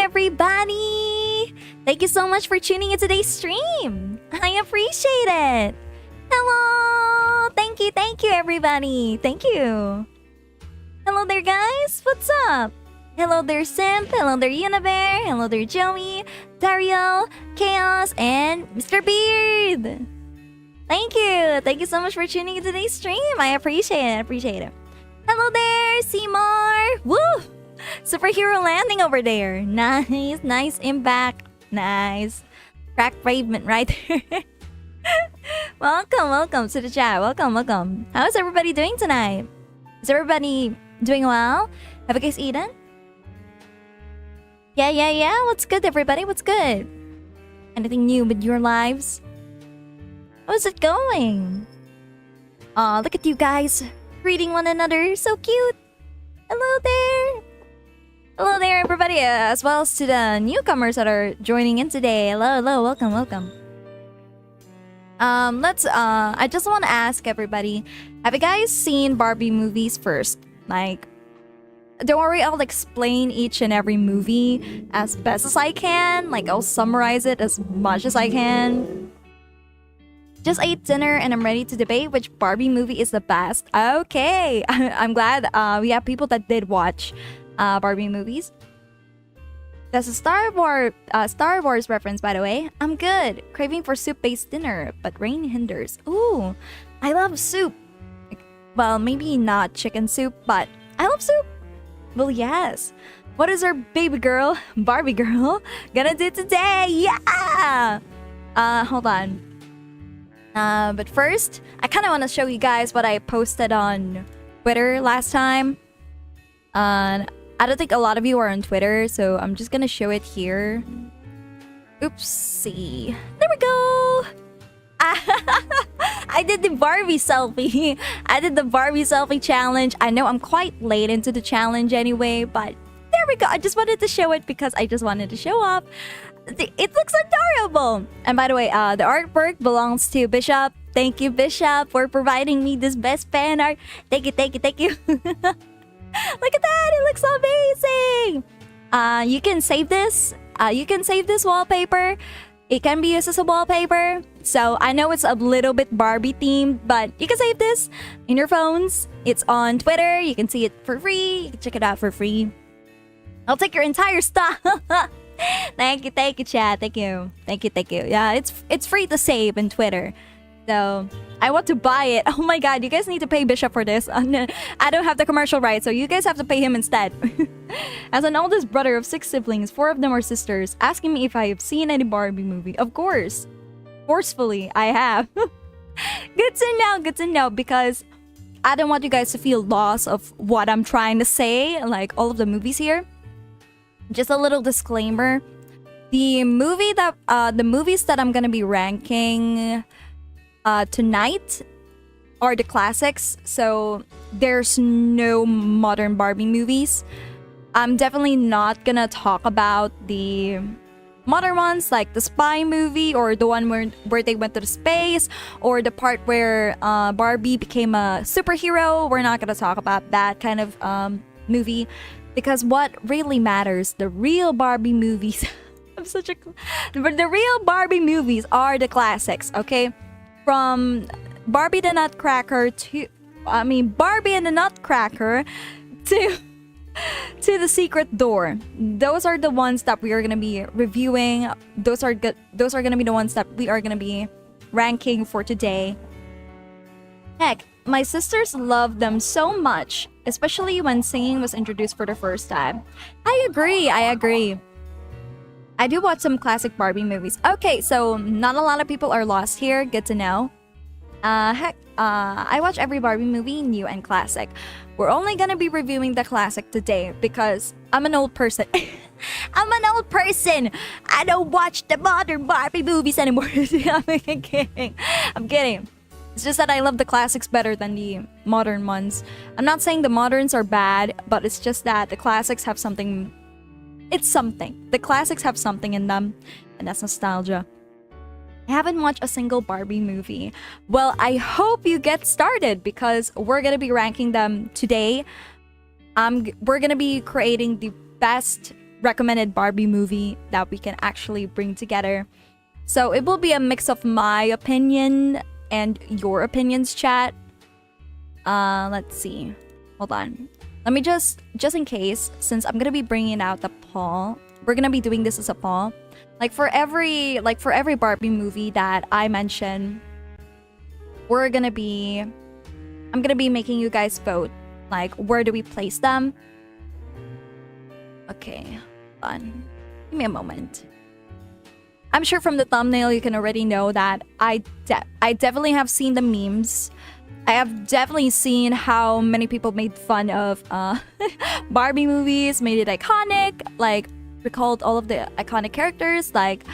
everybody! Thank you so much for tuning in today's stream. I appreciate it. Hello! Thank you, everybody. Thank you. Hello there, guys. What's up? Hello there, Simp. Hello there, Unibear. Hello there, Joey, Dario, Chaos, and Mr. Beard. Thank you. Thank you so much for tuning in today's stream. I appreciate it. Hello there, Seymour. Woo! Superhero landing over there. Nice impact. Nice. Crack pavement right there. Welcome to the chat. Welcome. How's everybody doing tonight? Is everybody doing well? Have you guys eaten? Yeah. What's good, everybody? What's good? Anything new with your lives? How's it going? Aw, look at you guys greeting one another. So cute. Hello there, everybody, as well as to the newcomers that are joining in today. Hello, welcome. I just want to ask everybody, have you guys seen Barbie movies first? Like, don't worry, I'll explain each and every movie as best as I can. Like, I'll summarize it as much as I can. Just ate dinner and I'm ready to debate which Barbie movie is the best. Okay, I'm glad we have people that did watch Barbie movies. That's a Star Wars reference, by the way. I'm good. Craving for soup-based dinner, but rain hinders. Ooh, I love soup. Well, maybe not chicken soup, but I love soup. Well, yes. What is our baby girl, Barbie girl, gonna do today? Yeah! Hold on. But first, I kind of want to show you guys what I posted on Twitter last time. I don't think a lot of you are on Twitter, so I'm just gonna show it here. Oopsie. There we go! I did the Barbie selfie. I did the Barbie selfie challenge. I know I'm quite late into the challenge anyway, but there we go. I just wanted to show it because I just wanted to show off. It looks adorable. And by the way, the artwork belongs to Bishop. Thank you, Bishop, for providing me this best fan art. Thank you. Look at that. It looks amazing. You can save this. You can save this wallpaper. It can be used as a wallpaper. So I know it's a little bit Barbie themed, but you can save this in your phones. It's on Twitter. You can see it for free. You can check it out for free. I'll take your entire stuff. Thank you, chat. Thank you. Yeah, it's free to save in Twitter. So I want to buy it. Oh my god, you guys need to pay Bishop for this. I don't have the commercial rights, so you guys have to pay him instead. As an oldest brother of 6 siblings, 4 of them are sisters, asking me if I have seen any Barbie movie. Of course. Forcefully, I have. Good to know, because I don't want you guys to feel lost of what I'm trying to say, like all of the movies here. Just a little disclaimer. The movies that I'm gonna be ranking tonight are the classics, so there's no modern Barbie movies. I'm definitely not gonna talk about the modern ones like the spy movie or the one where they went to the space or the part where Barbie became a superhero. We're not gonna talk about that kind of movie, because what really matters, the real Barbie movies the real Barbie movies are the classics, okay? From Barbie the Nutcracker Barbie and the Nutcracker to the Secret Door. Those are the ones that we are gonna be reviewing. Those are gonna be the ones that we are gonna be ranking for today. Heck, my sisters love them so much, especially when singing was introduced for the first time. I agree. I do watch some classic Barbie movies. Okay, so not a lot of people are lost here. Good to know. I watch every Barbie movie, new and classic. We're only gonna be reviewing the classic today because I'm an old person. I don't watch the modern Barbie movies anymore. I'm kidding. It's just that I love the classics better than the modern ones. I'm not saying the moderns are bad, but it's just that the classics have something. It's something. The classics have something in them, and that's nostalgia. I haven't watched a single Barbie movie. Well, I hope you get started because we're gonna be ranking them today. We're gonna be creating the best recommended Barbie movie that we can actually bring together. So it will be a mix of my opinion and your opinions, chat. Let's see. Hold on. Let me just in case, since I'm gonna be bringing out the poll, we're gonna be doing this as a poll. Like for every Barbie movie that I mention, I'm gonna be making you guys vote. Like, where do we place them? Okay, hold on. Give me a moment. I'm sure from the thumbnail you can already know that I definitely have seen the memes. I have definitely seen how many people made fun of Barbie movies, made it iconic, like recalled all of the iconic characters like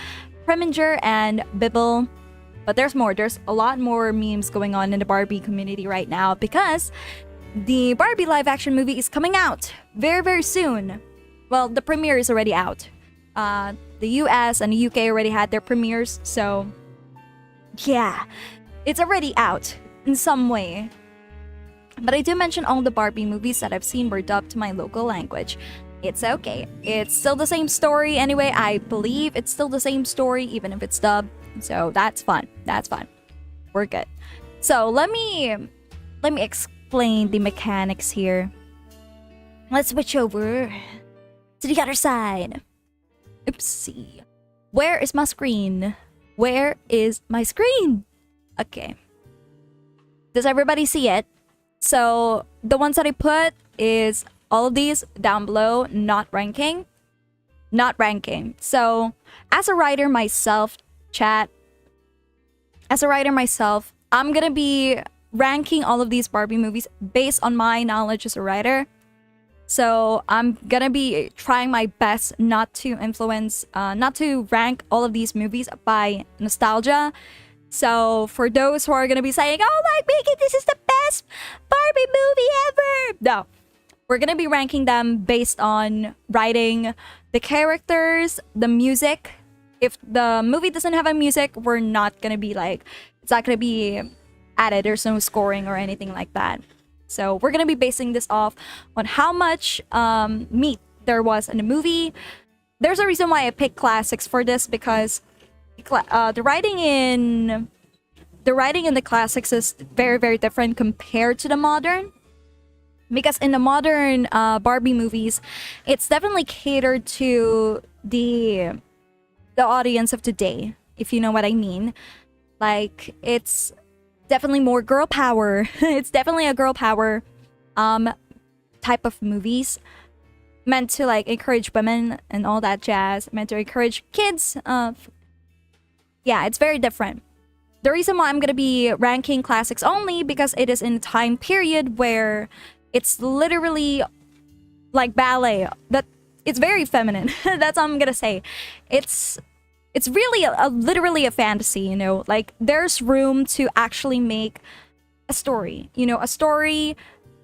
Preminger and Bibble. But there's more. There's a lot more memes going on in the Barbie community right now because the Barbie live action movie is coming out very, very soon. Well, the premiere is already out. The US and the UK already had their premieres, so yeah, it's already out in some way. But I do mention all the Barbie movies that I've seen were dubbed to my local language. It's okay. It's still the same story anyway. I believe it's still the same story even if it's dubbed. So that's fun. That's fun. We're good. So let me explain the mechanics here. Let's switch over to the other side. Oopsie. Where is my screen? Where is my screen? Okay. Does everybody see it? So the ones that I put is all of these down below, not ranking. Not ranking. So as a writer myself, chat, as a writer myself, I'm gonna be ranking all of these Barbie movies based on my knowledge as a writer. So I'm gonna be trying my best not to rank all of these movies by nostalgia. So for those who are gonna be saying, "Oh my Miki, this is the best Barbie movie ever," no, we're gonna be ranking them based on writing, the characters, the music. If the movie doesn't have a music, we're not gonna be like, it's not gonna be added. There's no scoring or anything like that. So we're gonna be basing this off on how much meat there was in the movie. There's a reason why I picked classics for this because the writing in the classics is very, very different compared to the modern. Because in the modern Barbie movies, it's definitely catered to the audience of today, if you know what I mean. Like, it's definitely more girl power. It's definitely a girl power type of movies, meant to like encourage women and all that jazz, meant to encourage kids. Yeah, it's very different. The reason why I'm gonna be ranking classics only because it is in a time period where it's literally like ballet. That it's very feminine. That's all I'm gonna say. It's really literally a fantasy, you know? Like, there's room to actually make a story. You know, a story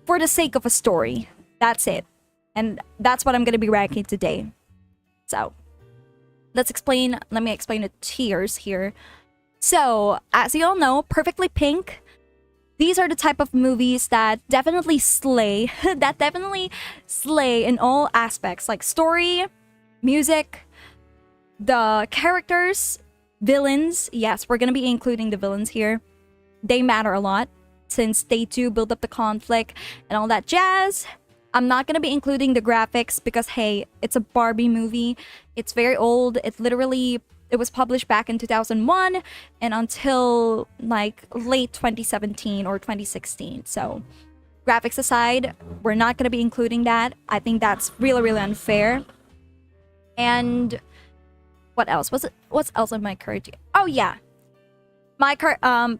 for the sake of a story. That's it. And that's what I'm gonna be ranking today. So, let me explain the tiers here. So, as you all know, Perfectly Pink, these are the type of movies that definitely slay, in all aspects, like story, music, the characters, villains. Yes, we're gonna be including the villains here. They matter a lot since they do build up the conflict and all that jazz. I'm not gonna be including the graphics because, hey, it's a Barbie movie. It's very old. It was published back in 2001 and until like late 2017 or 2016. So graphics aside, we're not gonna be including that. I think that's really, really unfair. And what else? What's else in my card? Oh yeah. My card,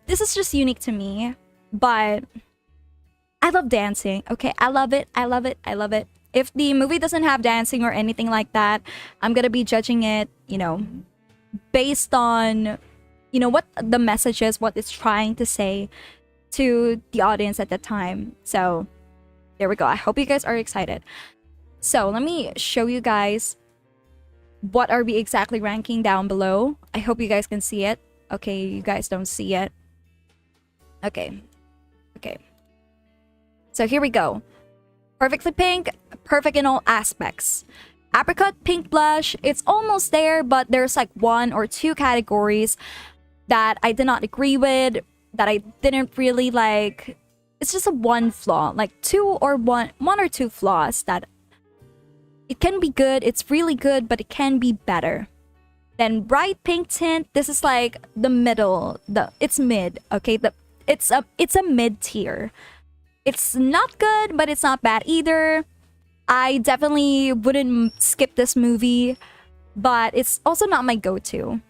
this is just unique to me, but I love dancing. Okay, I love it. If the movie doesn't have dancing or anything like that, I'm gonna be judging it, you know, based on, you know, what the message is, what it's trying to say to the audience at that time. So there we go. I hope you guys are excited. So let me show you guys what are we exactly ranking down below. I hope you guys can see it. Okay, you guys don't see it. Okay. So here we go. Perfectly Pink, perfect in all aspects. Apricot pink blush, it's almost there, but there's like 1 or 2 categories that I did not agree with, that I didn't really like. It's just a one flaw, like one or two flaws that it can be good, it's really good, but it can be better. Then bright pink tint, this is like the middle, it's mid, okay? It's a mid tier. It's not good, but it's not bad either. I definitely wouldn't skip this movie, but it's also not my go-to.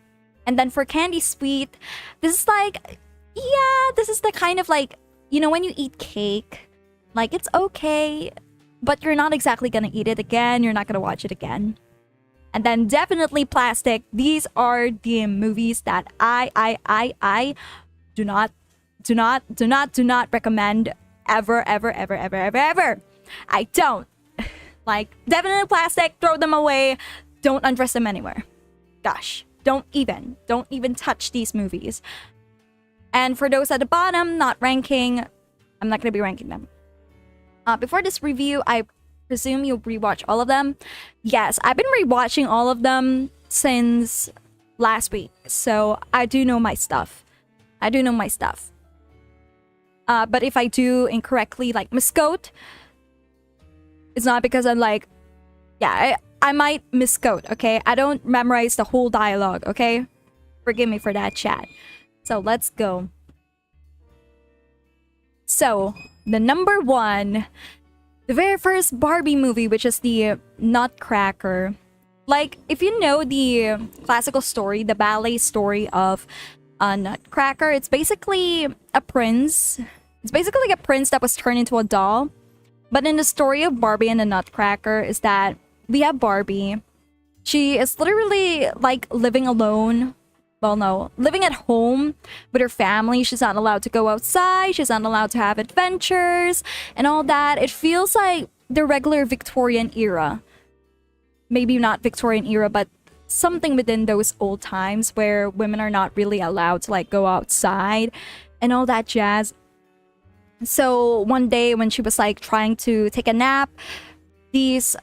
And then for Candy Sweet, this is like, yeah, this is the kind of like, you know, when you eat cake, like it's okay, but you're not exactly gonna eat it again, you're not gonna watch it again. And then definitely Plastic. These are the movies that I do not recommend ever. I don't. Like, definitely Plastic, throw them away. Don't undress them anywhere. Gosh, don't even touch these movies. And for those at the bottom, not ranking, I'm not gonna be ranking them. Before this review, I presume you'll rewatch all of them. Yes, I've been rewatching all of them since last week, so I do know my stuff. But if I do incorrectly, like misquote, it's not because I'm like, yeah, I might misquote, okay? I don't memorize the whole dialogue, okay? Forgive me for that, chat. So let's go. So, the number 1, the very first Barbie movie, which is the Nutcracker. Like, if you know the classical story, the ballet story of Nutcracker, it's basically a prince. It's basically a prince that was turned into a doll. But in the story of Barbie and the Nutcracker is that we have Barbie. She is literally like living alone. Well, no, living at home with her family. She's not allowed to go outside. She's not allowed to have adventures and all that. It feels like the regular Victorian era. Maybe not Victorian era, but something within those old times where women are not really allowed to like go outside and all that jazz. So one day when she was like trying to take a nap, these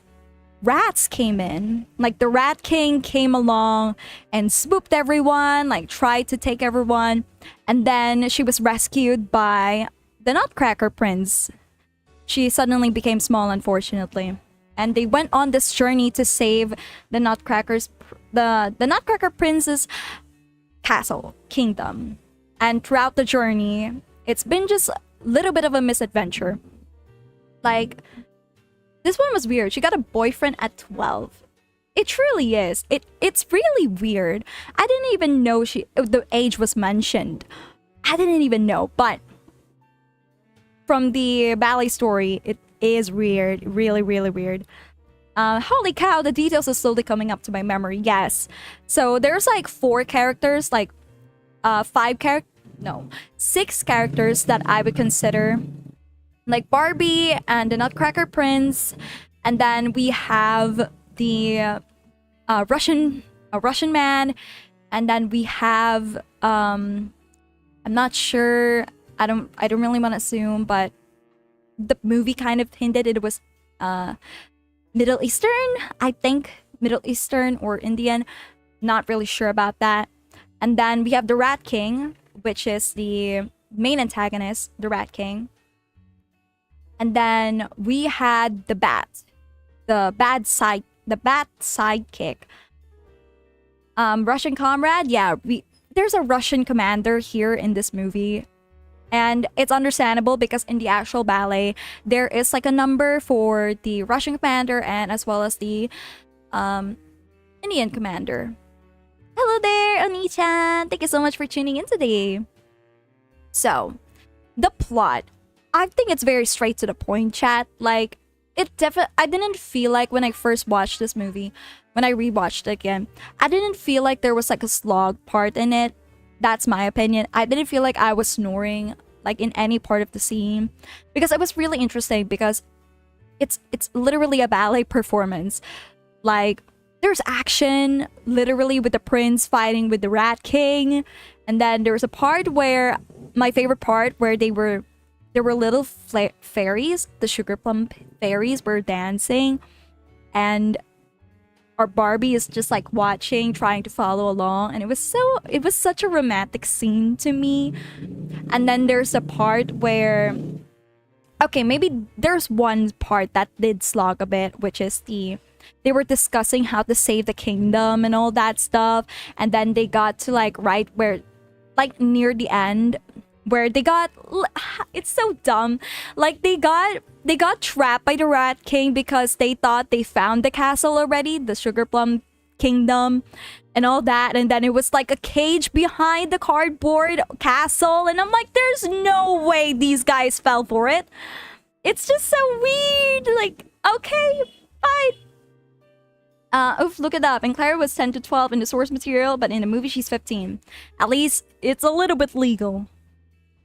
rats came in. Like the Rat King came along and swooped everyone, like tried to take everyone. And then she was rescued by the Nutcracker Prince. She suddenly became small, unfortunately. And they went on this journey to save the Nutcracker Prince's castle, kingdom. And throughout the journey, it's been just a little bit of a misadventure. Like, this one was weird. She got a boyfriend at 12. It truly is. It's really weird. I didn't even know the age was mentioned. I didn't even know. But from the ballet story, it is weird. Really, really weird. Holy cow, the details are slowly coming up to my memory. Yes. So there's like 4 characters, like 6 characters that I would consider, like Barbie and the Nutcracker Prince, and then we have the Russian man, and then we have I'm not sure. I don't really want to assume, but the movie kind of hinted it was Middle Eastern. I think Middle Eastern or Indian. Not really sure about that. And then we have the Rat King, which is the main antagonist, the Rat King. And then we had the bat sidekick. Russian comrade, yeah, there's a Russian commander here in this movie. And it's understandable because in the actual ballet, there is like a number for the Russian commander and as well as the Indian commander. Hello there, Oni-chan! Thank you so much for tuning in today. So, the plot. I think it's very straight to the point, chat. Like, I didn't feel like when I first watched this movie, when I rewatched it again, I didn't feel like there was like a slog part in it. That's my opinion. I didn't feel like I was snoring like in any part of the scene because it was really interesting because it's literally a ballet performance. Like, there's action literally with the prince fighting with the Rat King, and then there was a part where my favorite part where there were little fairies, the sugar plum fairies were dancing, and or Barbie is just like watching, trying to follow along, and it was such a romantic scene to me. And then there's a part where, okay, maybe there's one part that did slog a bit, which is they were discussing how to save the kingdom and all that stuff, and then they got to like right where, like near the end, where they got, it's so dumb, like they got trapped by the Rat King because they thought they found the castle already, the Sugar Plum Kingdom and all that, and then it was like a cage behind the cardboard castle, and I'm like, there's no way these guys fell for it. It's just so weird. Like, okay, fine. Oof, look it up. And Claire was 10 to 12 in the source material, but in the movie she's 15. At least it's a little bit legal.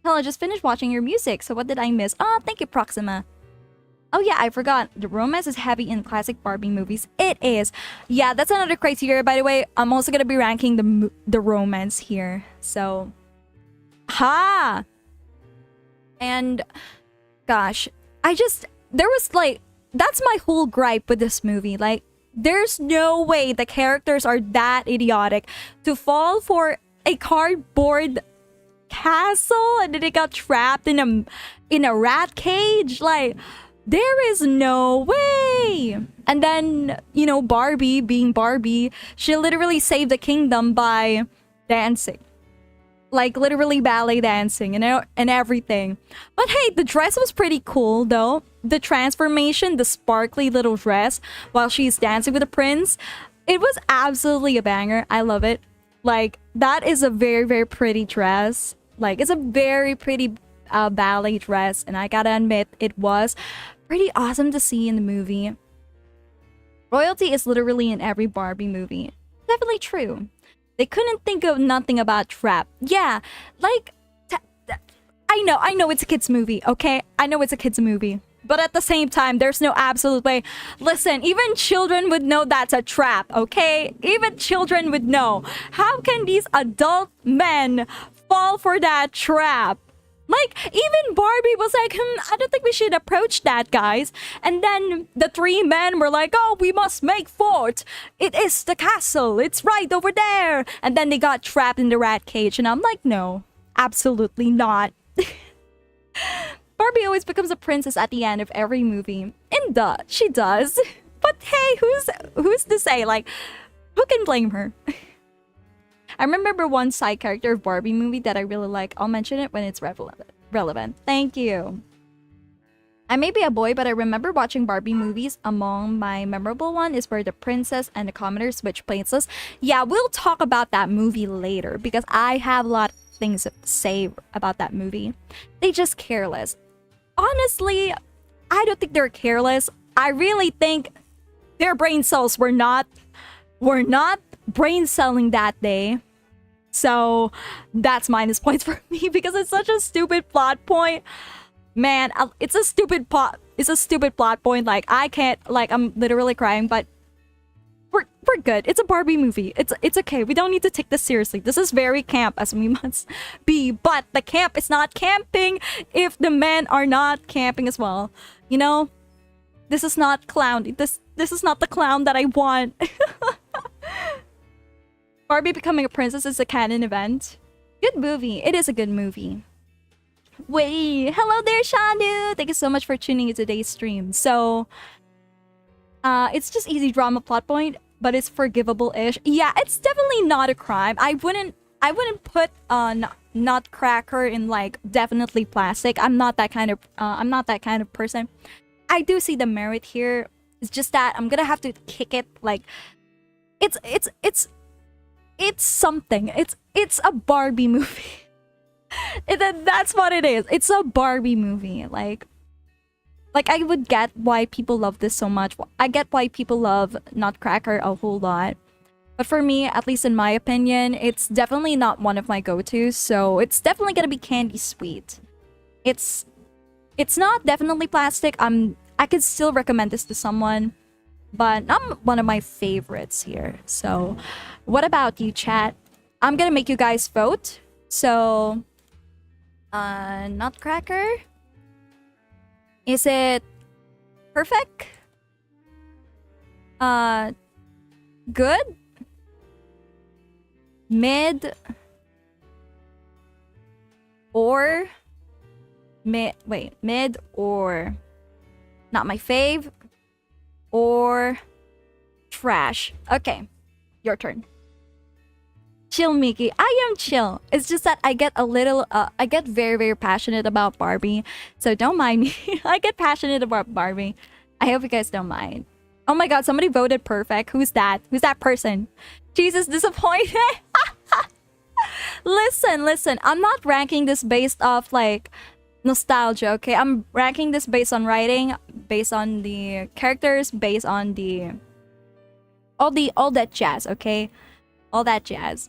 Hell, I just finished watching your music, so what did I miss? Oh, thank you, Proxima. Oh yeah, I forgot. The romance is heavy in classic Barbie movies. It is. Yeah, that's another criteria, by the way. I'm also gonna be ranking the romance here. So, ha! And, gosh, there was like, that's my whole gripe with this movie. Like, there's no way the characters are that idiotic to fall for a cardboard castle and then they got trapped in a rat cage. Like, there is no way. And then, you know, Barbie being Barbie, she literally saved the kingdom by dancing. Like, literally ballet dancing and everything. But hey, the dress was pretty cool though. The transformation, the sparkly little dress while she's dancing with the prince, it was absolutely a banger. I love it. Like, that is a very, very pretty dress. Like, it's a very pretty ballet dress, and I gotta admit, it was pretty awesome to see in the movie. Royalty is literally in every Barbie movie. Definitely true. They couldn't think of nothing about trap. Yeah, like, I know it's a kid's movie, okay? I know it's a kid's movie. But at the same time, there's no absolute way. Listen, even children would know that's a trap, okay? Even children would know. How can these adult men fall for that trap? Like, even Barbie was like, I don't think we should approach that, guys. And then the three men were like, oh, we must make fort. It is the castle. It's right over there. And then they got trapped in the rat cage. And I'm like, no, absolutely not. Barbie always becomes a princess at the end of every movie. And she does. But hey, who's to say? Like, who can blame her? I remember one side character of Barbie movie that I really like. I'll mention it when it's relevant. Thank you. I may be a boy, but I remember watching Barbie movies. Among my memorable one is where the princess and the commoner switch places. Yeah, we'll talk about that movie later because I have a lot of things to say about that movie. They just careless. Honestly, I don't think they're careless. I really think their brain cells were not brain celling that day. So that's minus points for me because it's such a stupid plot point. Man, it's a stupid plot point. Like, I can't, like, I'm literally crying, but we're good. It's a Barbie movie. It's okay. We don't need to take this seriously. This is very camp as we must be, but the camp is not camping if the men are not camping as well. You know? This is not clown. This is not the clown that I want. Barbie becoming a princess is a canon event. Good movie. It is a good movie. Wait, hello there, Shandu. Thank you so much for tuning in today's stream. So, it's just easy drama plot point, but it's forgivable-ish. Yeah, it's definitely not a crime. I wouldn't put Nutcracker in like definitely plastic. I'm not that kind of person. I do see the merit here. It's just that I'm gonna have to kick it. Like, it's something. It's a Barbie movie. That's what it is. It's a Barbie movie. Like I would get why people love this so much. I get why people love Nutcracker a whole lot. But for me, at least in my opinion, it's definitely not one of my go-tos. So it's definitely gonna be Candy Sweet. It's not definitely plastic. I could still recommend this to someone, but not one of my favorites here. So what about you, chat? I'm gonna make you guys vote. So Nutcracker, is it perfect? good, mid, or mid or not my fave, or trash. Okay, your turn. Chill, Miki. I am chill. It's just that I get a little, I get very, very passionate about Barbie. So don't mind me. I get passionate about Barbie. I hope you guys don't mind. Oh my god, somebody voted perfect. Who's that? Who's that person? Jesus, disappointed. Listen. I'm not ranking this based off like nostalgia, okay? I'm ranking this based on writing, based on the characters, based on the all that jazz, okay? All that jazz.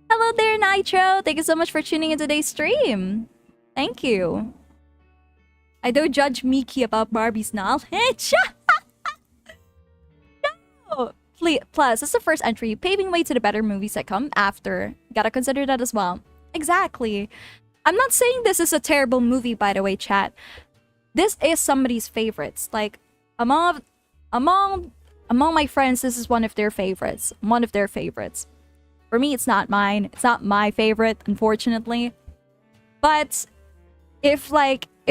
Hello there, Nitro. Thank you so much for tuning in today's stream. Thank you. I don't judge Miki about Barbie's knowledge. No. Plus, this is the first entry, paving way to the better movies that come after. Gotta consider that as well. Exactly. I'm not saying this is a terrible movie, by the way, chat. This is somebody's favorites. Like, among my friends, this is one of their favorites. One of their favorites. For me, it's not mine. It's not my favorite, unfortunately. But if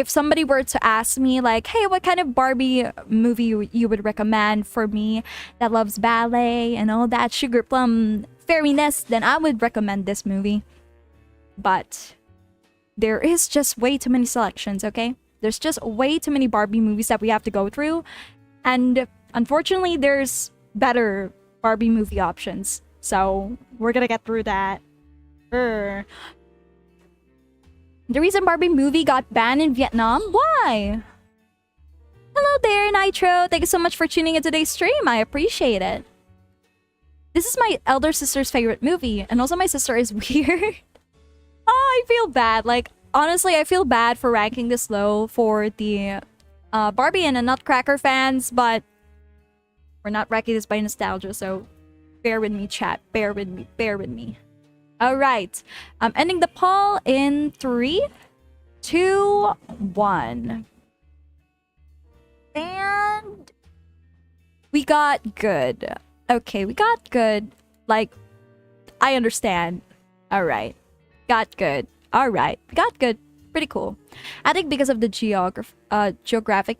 somebody were to ask me like, hey, what kind of Barbie movie you would recommend for me that loves ballet and all that sugar plum fairiness, then I would recommend this movie. But there is just way too many selections, okay? There's just way too many Barbie movies that we have to go through. And unfortunately, there's better Barbie movie options. So we're gonna get through that. The reason Barbie movie got banned in Vietnam? Why? Hello there, Nitro. Thank you so much for tuning in today's stream. I appreciate it. This is my elder sister's favorite movie, and also my sister is weird. Oh, I feel bad. Like, honestly, I feel bad for ranking this low for the Barbie and the Nutcracker fans, but we're not ranking this by nostalgia, so bear with me, chat. Bear with me. Alright. I'm ending the poll in 3, 2, 1. And we got good. Okay, we got good. Like, I understand. Alright. Got good. Alright. Got good. Pretty cool. I think because of the geographic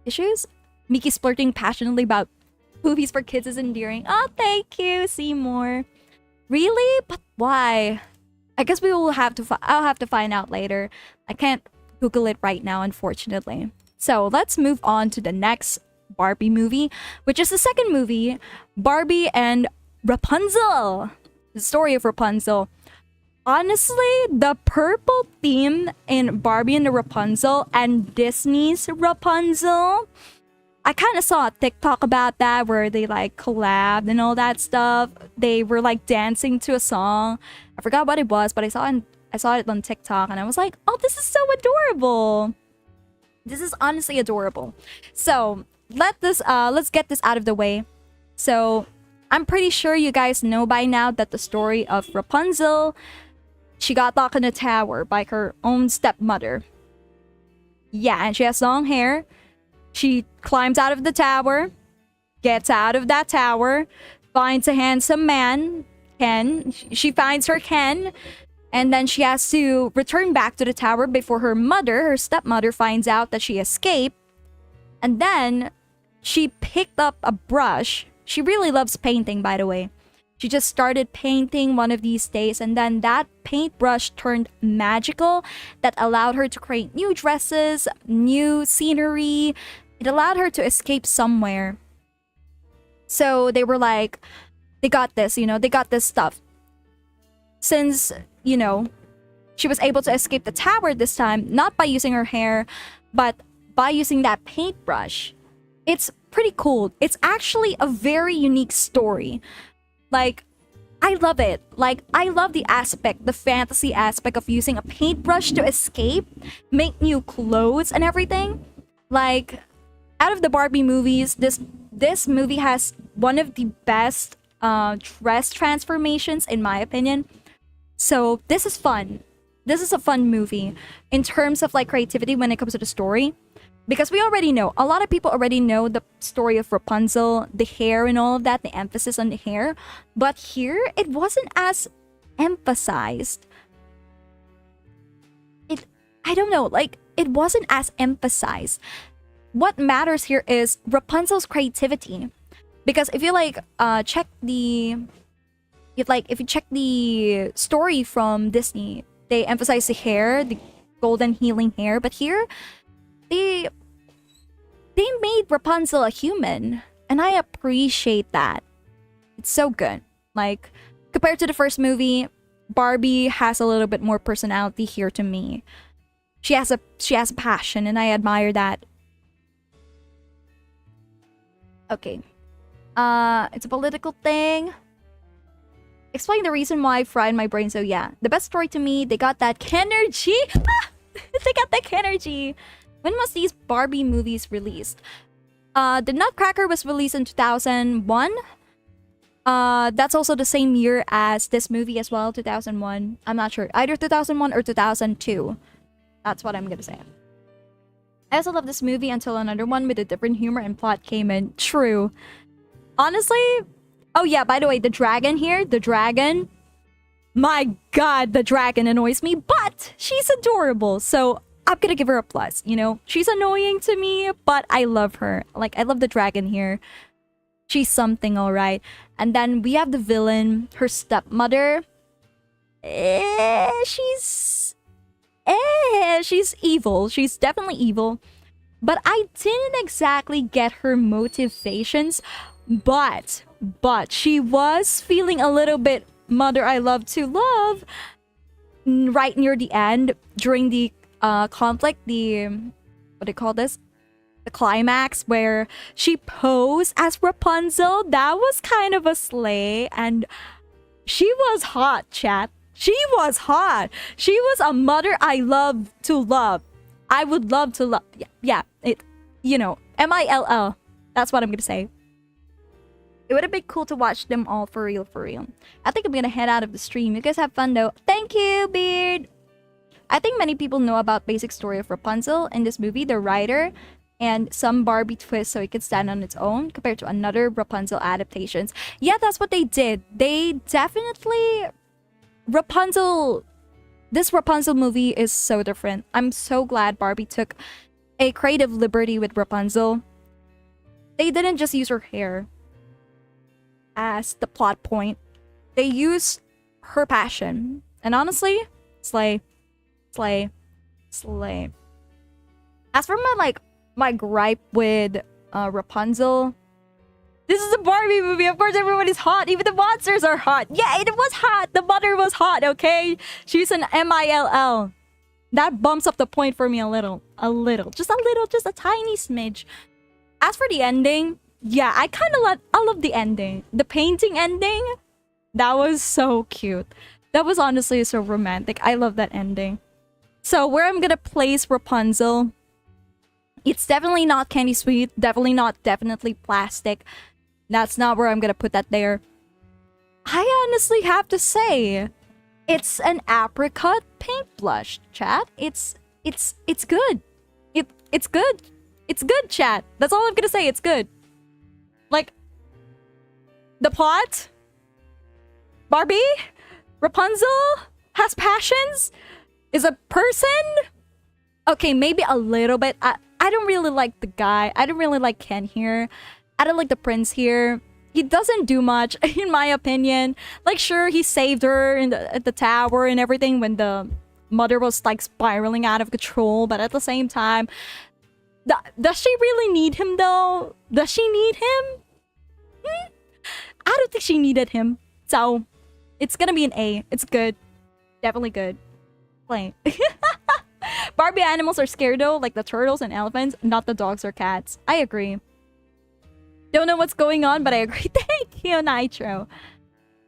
issues, Miki's flirting passionately about movies for kids is endearing. Oh, thank you, Seymour. Really? But why? I guess we will have to. I'll have to find out later. I can't Google it right now, unfortunately. So let's move on to the next Barbie movie, which is the second movie, Barbie and Rapunzel. The story of Rapunzel. Honestly, the purple theme in Barbie and the Rapunzel and Disney's Rapunzel, I kind of saw a TikTok about that where they like collabed and all that stuff. They were like dancing to a song. I forgot what it was, but I saw it on TikTok and I was like, "Oh, this is so adorable." This is honestly adorable. So, let's get this out of the way. So, I'm pretty sure you guys know by now that the story of Rapunzel, she got locked in a tower by her own stepmother. Yeah, and she has long hair. She climbs out of the tower, gets out of that tower, finds a handsome man, Ken. She finds her Ken, and then she has to return back to the tower before her stepmother, finds out that she escaped. And then she picked up a brush. She really loves painting, by the way. She just started painting one of these days, and then that paintbrush turned magical. That allowed her to create new dresses, new scenery. It allowed her to escape somewhere. So they were like, they got this, they got this stuff. Since, she was able to escape the tower this time, not by using her hair, but by using that paintbrush. It's pretty cool. It's actually a very unique story. Like, I love it. Like, I love the fantasy aspect of using a paintbrush to escape, make new clothes and everything. Like, out of the Barbie movies, this movie has one of the best dress transformations, in my opinion. So, this is fun. This is a fun movie in terms of like creativity when it comes to the story. Because we already know, a lot of people already know the story of Rapunzel, the hair and all of that, the emphasis on the hair. But here, it wasn't as emphasized. I don't know, like, it wasn't as emphasized. What matters here is Rapunzel's creativity. Because if you check the if you check the story from Disney, they emphasize the hair, the golden healing hair, but here they made Rapunzel a human, and I appreciate that. It's so good. Like, compared to the first movie, Barbie has a little bit more personality here to me. She has a passion, and I admire that. Okay. It's a political thing. Explain the reason why I fried my brain. So yeah, the best story to me, they got that energy. They got that energy. When was these Barbie movies released? The Nutcracker was released in 2001. That's also the same year as this movie as well, 2001. I'm not sure. Either 2001 or 2002. That's what I'm gonna say. I also love this movie until another one with a different humor and plot came in. True. Honestly, oh yeah, by the way, the dragon here, my god, the dragon annoys me, but she's adorable, so I'm gonna give her a plus, you know? She's annoying to me, but I love her. Like, I love the dragon here. She's something, alright. And then we have the villain, her stepmother. She's evil. She's definitely evil. But I didn't exactly get her motivations. But she was feeling a little bit mother I love to love right near the end during the conflict, the what do you call this? The climax where she posed as Rapunzel. That was kind of a slay, and she was hot, chat. She was hot. She was a mother I love to love. I would love to love. Yeah, it, you know, MILL. That's what I'm gonna say. It would have been cool to watch them all for real, for real. I think I'm gonna head out of the stream. You guys have fun though. Thank you, Beard. I think many people know about basic story of Rapunzel in this movie, the writer, and some Barbie twist so it could stand on its own compared to another Rapunzel adaptations. Yeah, that's what they did. They definitely... This Rapunzel movie is so different. I'm so glad Barbie took a creative liberty with Rapunzel. They didn't just use her hair as the plot point. They used her passion. And honestly, slay. As for my gripe with Rapunzel, this is a Barbie movie. Of course, everybody's hot. Even the monsters are hot. Yeah, it was hot. The mother was hot, okay? She's an MILL. That bumps up the point for me a little. Just a tiny smidge. As for the ending, yeah, I love the ending. The painting ending, that was so cute. That was honestly so romantic. I love that ending. So where I'm gonna place Rapunzel, it's definitely not Candy Sweet. Definitely Plastic. That's not where I'm gonna put that there. I honestly have to say, it's an apricot paint blush, chat. It's good. It's good. It's good, chat. That's all I'm gonna say. It's good. Like, the plot? Barbie? Rapunzel? Has passions? Is a person? Okay, maybe a little bit. I don't really like the guy. I don't really like Ken here. I don't like the prince here. He doesn't do much, in my opinion. Like, sure, he saved her at the tower and everything when the mother was, like, spiraling out of control. But at the same time, does she really need him, though? Does she need him? I don't think she needed him. So, it's gonna be an A. It's good. Definitely good. Plain. Barbie animals are scared, though, like the turtles and elephants, not the dogs or cats. I agree. Don't know what's going on, but I agree. Thank you, Nitro.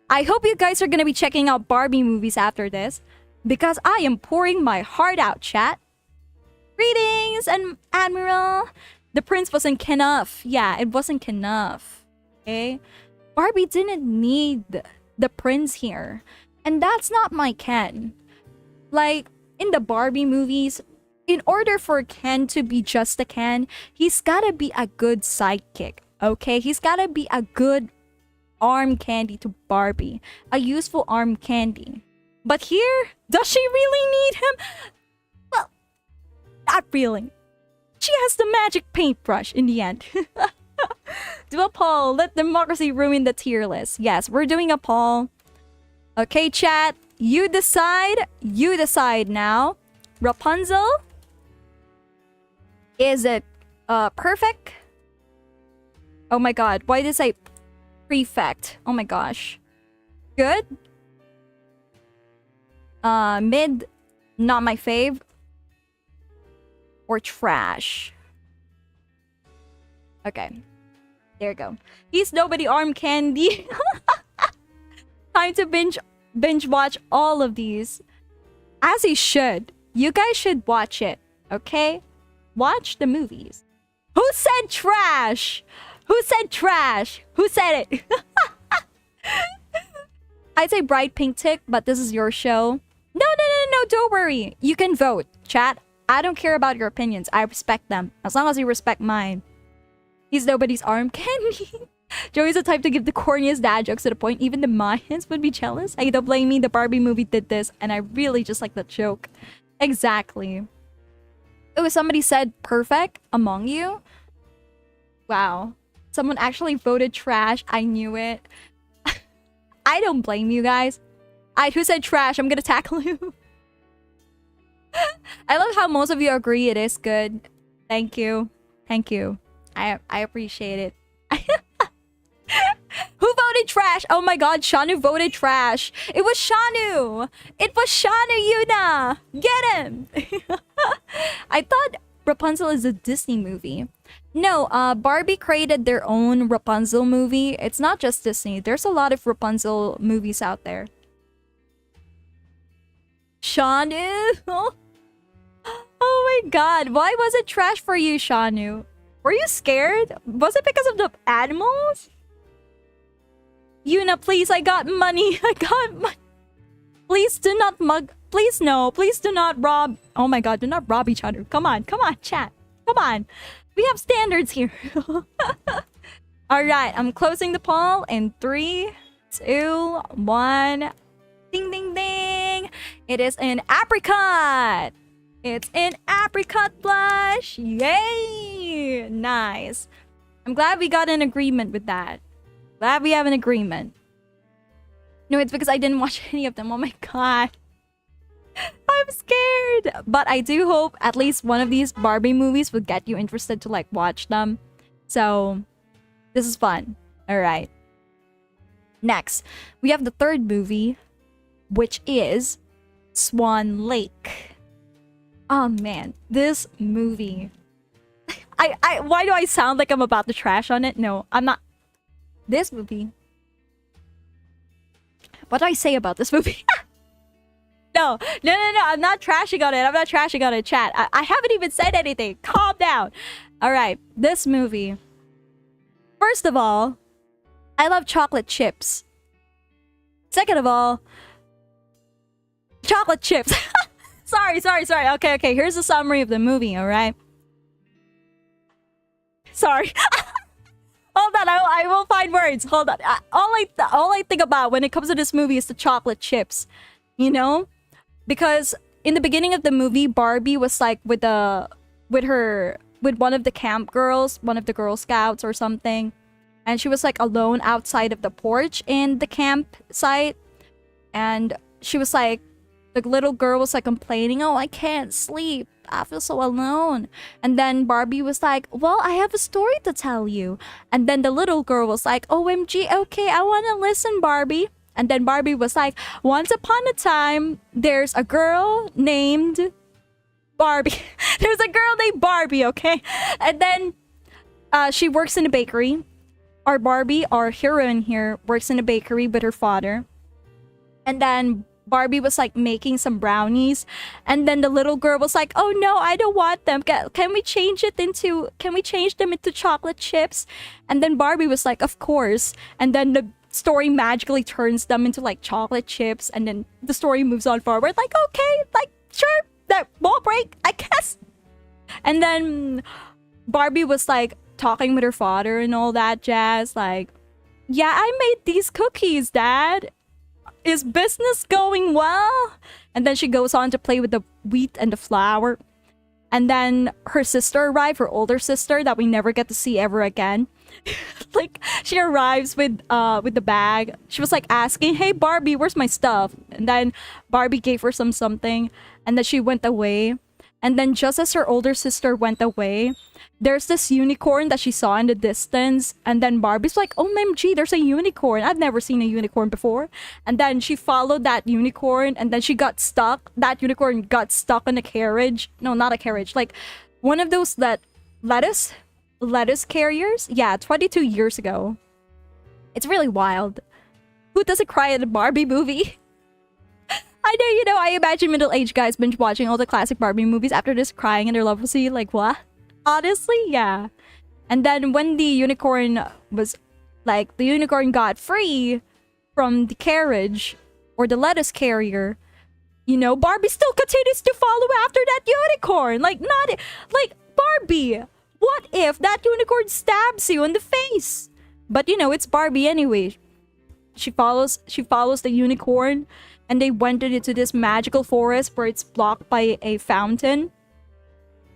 I hope you guys are gonna be checking out Barbie movies after this, because I am pouring my heart out, chat. Greetings, and Admiral. The prince wasn't enough. Yeah, it wasn't enough. Okay? Barbie didn't need the prince here. And that's not my Ken. Like, in the Barbie movies, in order for Ken to be just a Ken, he's gotta be a good sidekick, okay? He's gotta be a good arm candy to Barbie, a useful arm candy. But here, does she really need him? Well, not really. She has the magic paintbrush in the end. Do a poll. Let democracy ruin the tier list. Yes, we're doing a poll. Okay, chat. You decide. You decide now. Rapunzel. Is it perfect? Oh my god. Why did it say prefect? Oh my gosh. Good? Mid. Not my fave. Or trash. Okay. There you go. He's nobody arm candy. Time to binge watch all of these. As he should. You guys should watch it. Okay? Watch the movies. Who said trash? Who said trash? Who said it? I'd say bright pink tick, but this is your show. No, don't worry. You can vote, chat. I don't care about your opinions. I respect them. As long as you respect mine. He's nobody's arm candy. Joey's the type to give the corniest dad jokes to the point even the Mayans would be jealous. Hey, don't blame me. The Barbie movie did this, and I really just like that joke. Exactly. Oh, somebody said perfect among you? Wow. Someone actually voted trash. I knew it. I don't blame you guys. Who said trash? I'm gonna tackle you. I love how most of you agree it is good. Thank you. Thank you. I appreciate it. Who voted trash? Oh my god, Shanu voted trash. It was Shanu. It was Shanu Yuna. Get him. I thought Rapunzel is a Disney movie. No, Barbie created their own Rapunzel movie. It's not just Disney. There's a lot of Rapunzel movies out there. Shanu. Oh my god. Why was it trash for you, Shanu? Were you scared? Was it because of the animals? Yuna, please, I got money. I got money. Please do not mug. Please, no. Please do not rob. Oh my god, do not rob each other. Come on, chat. Come on. We have standards here. Alright, I'm closing the poll in 3, 2, 1. Ding, ding, ding. It is an apricot. It's an apricot blush. Yay! Nice. I'm glad we got an agreement with that. Glad we have an agreement. No, it's because I didn't watch any of them. Oh my god. I'm scared. But I do hope at least one of these Barbie movies will get you interested to like watch them. So, this is fun. Alright. Next, we have the third movie, which is Swan Lake. Oh man, this movie. Why do I sound like I'm about to trash on it? No, I'm not. This movie. What do I say about this movie? No, I'm not trashing on it. I'm not trashing on it, chat. I haven't even said anything. Calm down. Alright, this movie. First of all, I love chocolate chips. Second of all, chocolate chips. Sorry. Okay. Here's a summary of the movie, alright? Sorry. Hold on, I will find words. Hold on. All I think about when it comes to this movie is the chocolate chips. You know? Because in the beginning of the movie, Barbie was like with one of the camp girls, one of the Girl Scouts or something. And she was like alone outside of the porch in the campsite. And she was like, the little girl was like complaining, oh, I can't sleep. I feel so alone. And then Barbie was like, well, I have a story to tell you. And then the little girl was like, OMG, okay, I want to listen, Barbie. And then Barbie was like, once upon a time, there's a girl named Barbie. There's a girl named Barbie, okay? And then she works in a bakery. Our Barbie, our heroine here, works in a bakery with her father. And then Barbie was like making some brownies, and then the little girl was like, oh no, I don't want them. Can we change them into chocolate chips? And then Barbie was like, of course. And then the story magically turns them into like chocolate chips, and then the story moves on forward. Like, okay, like sure, that wall break, I guess. And then Barbie was like talking with her father and all that jazz. Like, yeah, I made these cookies, Dad. Is business going well? And then she goes on to play with the wheat and the flour. And then her sister arrived, her older sister that we never get to see ever again. Like, she arrives with the bag. She was like asking, "Hey Barbie, where's my stuff?" And then Barbie gave her something, and then she went away. And then just as her older sister went away, there's this unicorn that she saw in the distance. And then Barbie's like, "OMG, there's a unicorn. I've never seen a unicorn before." And then she followed that unicorn, and then she got stuck. That unicorn got stuck in a carriage. No, not a carriage. Like one of those that lettuce carriers. Yeah, 22 years ago. It's really wild. Who doesn't cry at a Barbie movie? I know, I imagine middle-aged guys binge watching all the classic Barbie movies after this crying in their love scene. Like, what? Honestly, yeah. And then when the unicorn was, like, the unicorn got free from the carriage or the lettuce carrier, Barbie still continues to follow after that unicorn. Like, Barbie, what if that unicorn stabs you in the face? But, it's Barbie anyway. She follows the unicorn. And they went into this magical forest where it's blocked by a fountain.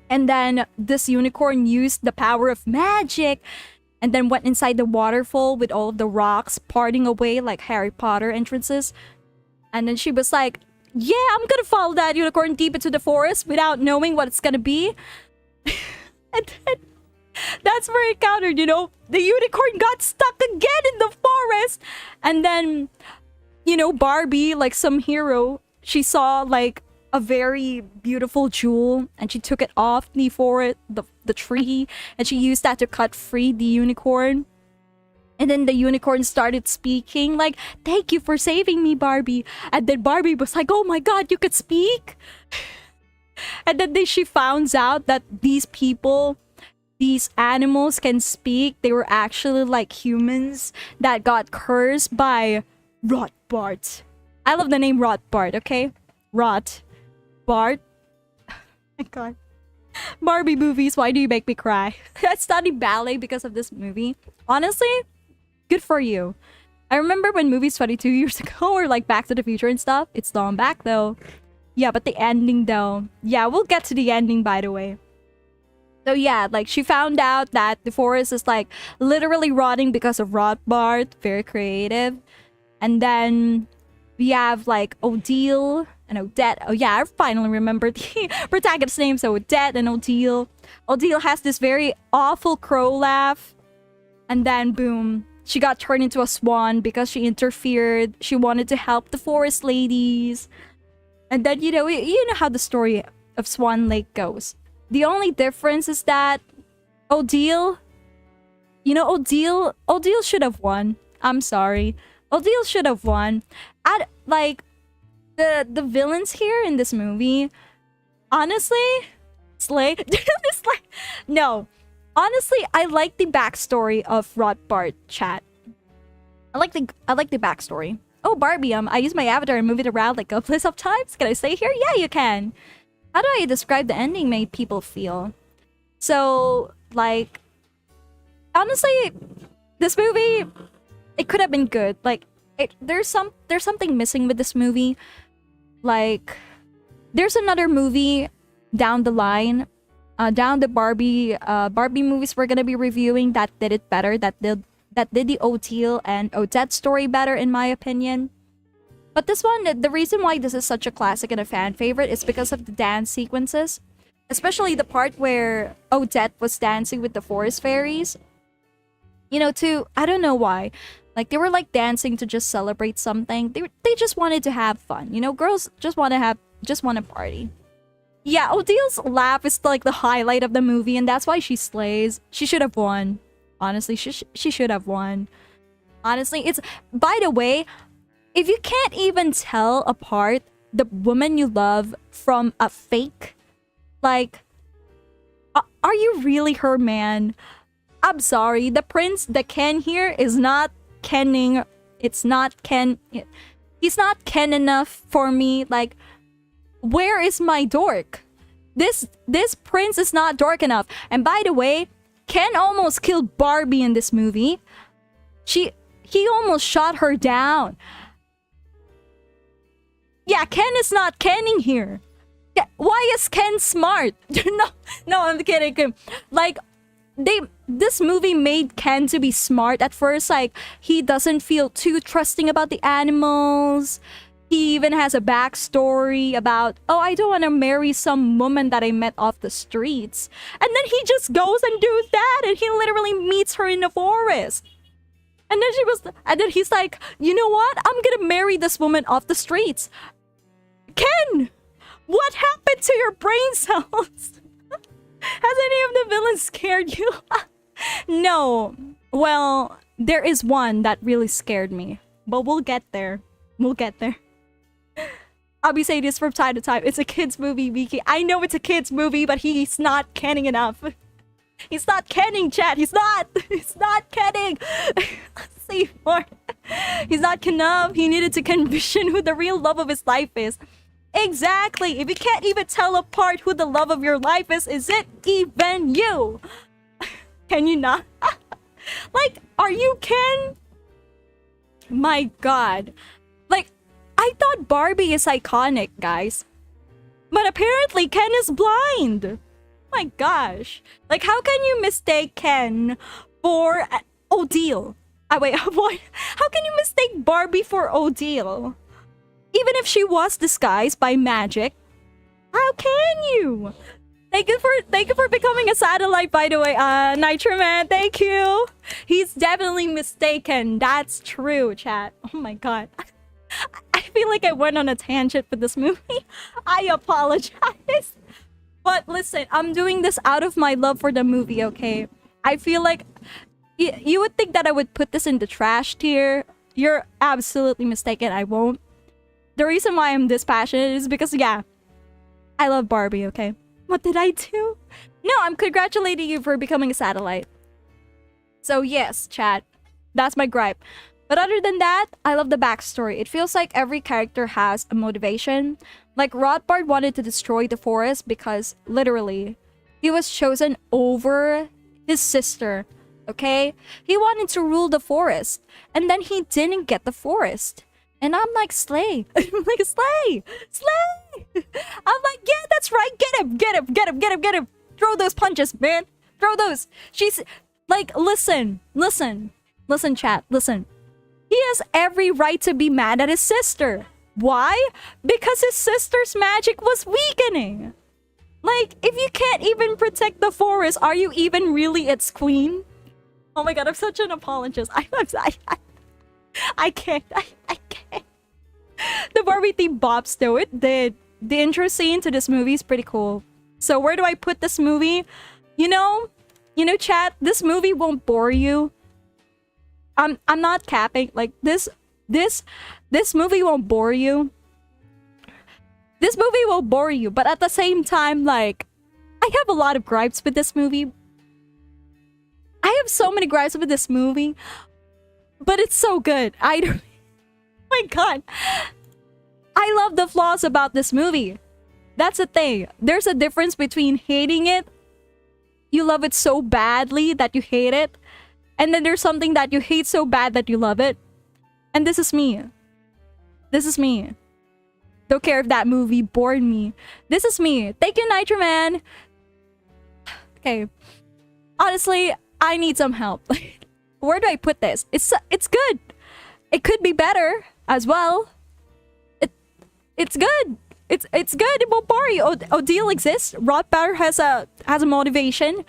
And then this unicorn used the power of magic and then went inside the waterfall with all of the rocks parting away like Harry Potter entrances. And then she was like, "Yeah, I'm gonna follow that unicorn deep into the forest without knowing what it's gonna be." And then that's where it countered, The unicorn got stuck again in the forest. And then Barbie, like some hero, she saw like a very beautiful jewel and she took it off the forest, the tree, and she used that to cut free the unicorn. And then the unicorn started speaking like, "Thank you for saving me, Barbie." And then Barbie was like, "Oh my god, you could speak?" And then she found out that these animals can speak. They were actually like humans that got cursed by Rotbart. I love the name Rotbart, okay? Rotbart. Oh my god. Barbie movies, why do you make me cry? I studied ballet because of this movie. Honestly, good for you. I remember when movies 22 years ago were like Back to the Future and stuff. It's long back though. Yeah, but the ending though. Yeah, we'll get to the ending by the way. So yeah, like she found out that the forest is like literally rotting because of Rotbart. Very creative. And then we have like Odile and Odette. Oh yeah, I finally remembered the protagonist's name. So Odette and Odile. Odile has this very awful crow laugh. And then boom, she got turned into a swan because she interfered. She wanted to help the forest ladies. And then, you know how the story of Swan Lake goes. The only difference is that Odile should have won. I'm sorry. Odile should have won. Like, the villains here in this movie, honestly, Slay. It's like, no. Honestly, I like the backstory of Rotbart, chat. I like the backstory. Oh, Barbie, I use my avatar and move it around like a list of times. Can I stay here? Yeah, you can. How do I describe the ending made people feel? So, like, honestly, this movie, it could have been good. Like, there's something missing with this movie. Like, there's another movie down the line, down the Barbie movies we're gonna be reviewing that did it better. That did the Odile and Odette story better, in my opinion. But this one, the reason why this is such a classic and a fan favorite is because of the dance sequences. Especially the part where Odette was dancing with the forest fairies. I don't know why. Like, they were like dancing to just celebrate something. They just wanted to have fun. Girls just want to party. Yeah, Odile's laugh is like the highlight of the movie, and that's why she slays. She should have won. Honestly, she should have won. Honestly, it's... By the way, if you can't even tell apart the woman you love from a fake, like, are you really her man? I'm sorry, the prince, the Ken here, is not Kenning. It's not Ken. He's not Ken enough for me. Like, where is my dork? This prince is not dark enough. And by the way, Ken almost killed Barbie in this movie. He almost shot her down. Yeah, Ken is not Kenning here. Why is Ken smart? no, I'm kidding. Like, this movie made Ken to be smart at first. Like, he doesn't feel too trusting about the animals. He even has a backstory about, oh, I don't want to marry some woman that I met off the streets. And then he just goes and does that, and he literally meets her in the forest. And then he's like, you know what? I'm gonna marry this woman off the streets. Ken, what happened to your brain cells? Has any of the villains scared you? No. Well, there is one that really scared me. But we'll get there. We'll get there. I'll be saying this from time to time. It's a kid's movie, Miki. I know it's a kid's movie, but he's not kenning enough. He's not kenning, chat. He's not. He's not kenning. Let's see more. He's not enough. He needed to conviction who the real love of his life is. Exactly. If you can't even tell apart who the love of your life is it even you? Can you not? Like, are you Ken? My god. Like, I thought Barbie is iconic, guys. But apparently Ken is blind. My gosh. Like, how can you mistake Ken for Odile? Wait, what? How can you mistake Barbie for Odile? Even if she was disguised by magic, how can you? Thank you for becoming a satellite, by the way, Nitroman. Thank you. He's definitely mistaken. That's true, chat. Oh my god. I feel like I went on a tangent for this movie. I apologize. But listen, I'm doing this out of my love for the movie, okay? I feel like you would think that I would put this in the trash tier. You're absolutely mistaken. I won't. The reason why I'm this passionate is because, yeah, I love Barbie, okay? What did I do? No, I'm congratulating you for becoming a satellite. So yes, chat, that's my gripe. But other than that, I love the backstory. It feels like every character has a motivation. Like, Rothbard wanted to destroy the forest because, literally, he was chosen over his sister, okay? He wanted to rule the forest, and then he didn't get the forest. And I'm like, slay. I'm like, slay! Slay! I'm like, yeah, that's right. Get him! Get him! Get him! Get him! Get him! Throw those punches, man! Throw those! She's... Like, listen. Listen. Listen, chat. Listen. He has every right to be mad at his sister. Why? Because his sister's magic was weakening. Like, if you can't even protect the forest, are you even really its queen? Oh my god, I'm such an apologist. I can't. I can't. The Barbie theme bops though. It did. The intro scene to this movie is pretty cool. So where do I put this movie? You know, chat, this movie won't bore you. I'm not capping. Like, this movie won't bore you. This movie will bore you, but at the same time, like, I have a lot of gripes with this movie. I have so many gripes with this movie. But it's so good. I don't... Oh my god. I love the flaws about this movie. That's the thing. There's a difference between hating it. You love it so badly that you hate it. And then there's something that you hate so bad that you love it. And this is me. This is me. Don't care if that movie bored me. This is me. Thank you, Nitroman. Okay. Honestly, I need some help. Where do I put this? It's good. It could be better as well. It's good. It's good. It won't bore you. Odile exists. Rothbauer has a motivation.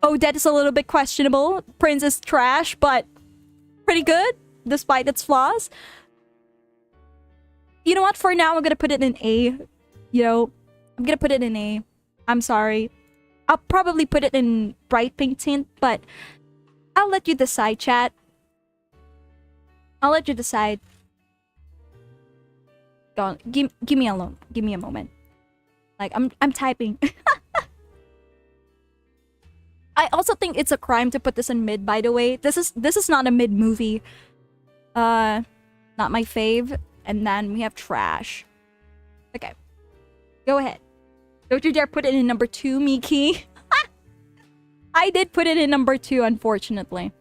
Odette is a little bit questionable. Prince is trash, but pretty good despite its flaws. You know what? For now, I'm gonna put it in A. You know, I'm gonna put it in A. I'm sorry. I'll probably put it in bright pink tint, but I'll let you decide, chat. I'll let you decide. Go on. Give me a Give me a moment. Like, I'm typing. I also think it's a crime to put this in mid, by the way. This is not a mid movie. Not my fave. And then we have trash. Okay. Go ahead. Don't you dare put it in number 2, Miki. I did put it in number 2, unfortunately.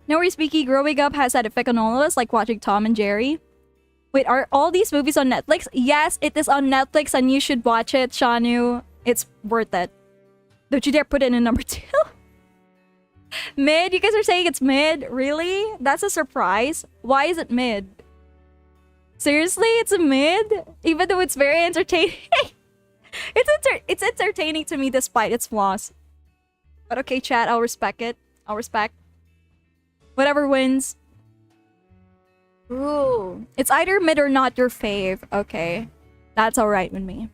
No worries, Miki. Growing up has that effect on all of us, like watching Tom and Jerry. Wait, are all these movies on Netflix? Yes, it is on Netflix and you should watch it, Shanu. It's worth it. Don't you dare put it in number 2. Mid? You guys are saying it's mid? Really? That's a surprise. Why is it mid? Seriously? It's a mid? Even though it's very entertaining. It's entertaining to me despite its flaws. But okay, chat, I'll respect it. I'll respect. Whatever wins. Ooh. It's either mid or not your fave. Okay. That's alright with me.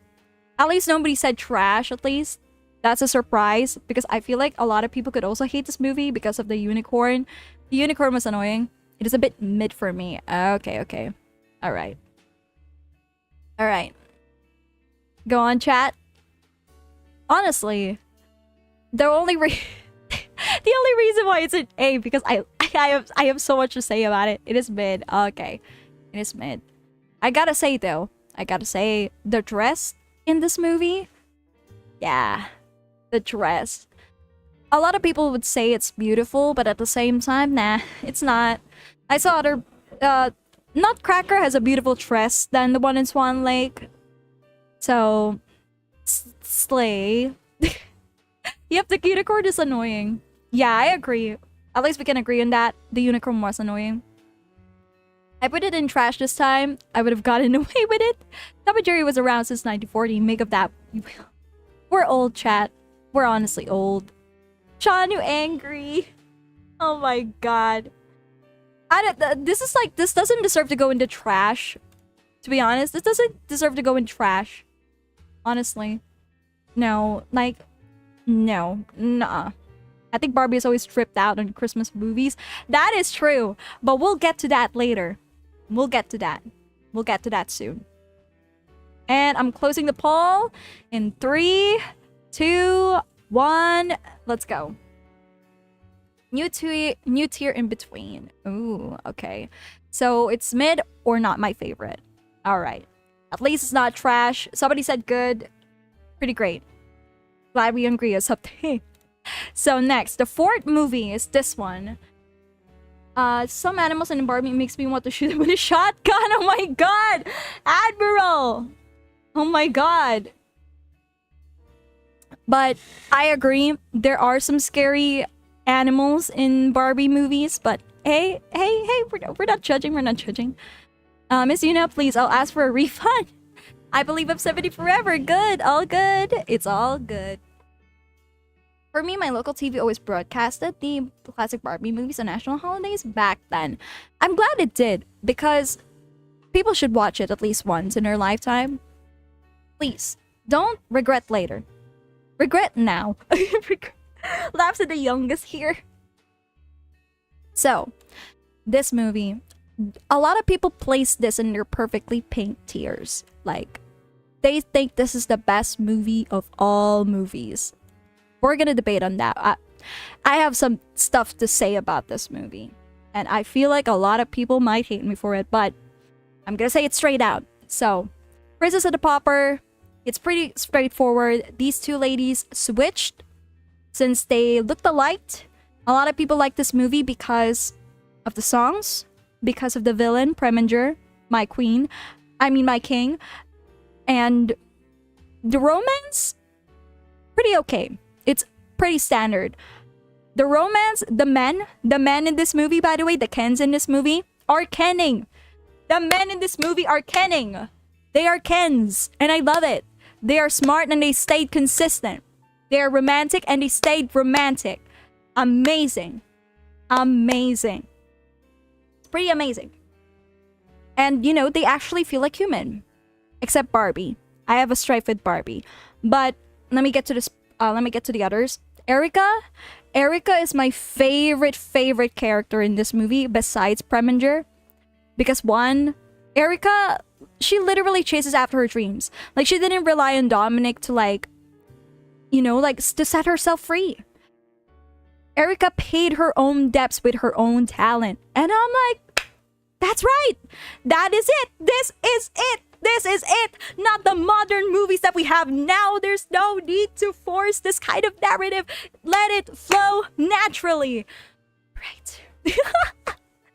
At least nobody said trash, at least. That's a surprise. Because I feel like a lot of people could also hate this movie because of the unicorn. The unicorn was annoying. It is a bit mid for me. Okay, okay. Alright. Alright. Go on, chat. Honestly, the only reason why it's an A because I have so much to say about it. It is mid. Okay. It is mid. I gotta say though, the dress in this movie, yeah, the dress. A lot of people would say it's beautiful, but at the same time, nah, it's not. I saw other Nutcracker has a beautiful dress than the one in Swan Lake. So slay. Yep, the unicorn is annoying. Yeah, I agree. At least we can agree on that. The unicorn was annoying. I put it in trash this time. I would have gotten away with it. Tom and Jerry was around since 1940. Make of that. We're old, chat. We're honestly old. Chanu angry. Oh my god. This doesn't deserve to go into trash. To be honest, this doesn't deserve to go in trash. Honestly. No. Like, no. Nuh-uh. I think Barbie is always stripped out on Christmas movies. That is true. But we'll get to that later. We'll get to that. We'll get to that soon. And I'm closing the poll in 3, 2, 1. Let's go. New tier in between. Ooh, okay. So it's mid or not my favorite. Alright. At least it's not trash. Somebody said good. Pretty great. Glad we agree on something. So next, the 4th movie is this one. Some animals in Barbie makes me want to shoot them with a shotgun. Oh my god! Admiral! Oh my god. But I agree. There are some scary animals in Barbie movies. But hey, we're not judging. We're not judging. Miss Yuna, please, I'll ask for a refund. I believe I'm 70 forever. Good. All good. It's all good. For me, my local TV always broadcasted the classic Barbie movies on national holidays back then. I'm glad it did, because people should watch it at least once in their lifetime. Please, don't regret later. Regret now. Laughs at the youngest here. So, this movie, a lot of people place this in their perfectly pink tiers. Like, they think this is the best movie of all movies. We're gonna debate on that. I have some stuff to say about this movie. And I feel like a lot of people might hate me for it, but I'm gonna say it straight out. So, Princess and the Pauper, it's pretty straightforward. These two ladies switched since they looked alike. A lot of people like this movie because of the songs, because of the villain, Preminger, my king. And the romance, pretty okay. It's pretty standard. The romance, the men in this movie, by the way, the Kens in this movie, are kenning. The men in this movie are kenning. They are Kens, and I love it. They are smart and they stayed consistent. They are romantic and they stayed romantic. Amazing. Amazing. It's pretty amazing. And, you know, they actually feel like human. Except Barbie. I have a strife with Barbie. But let me get to this. Let me get to the others. Erica is my favorite character in this movie besides Preminger. Because one, Erica, she literally chases after her dreams. Like, she didn't rely on Dominic to, like, you know, like, to set herself free. Erica paid her own debts with her own talent. And I'm like, that's right. That is it. This is it. This is it! Not the modern movies that we have now. There's no need to force this kind of narrative. Let it flow naturally. Right.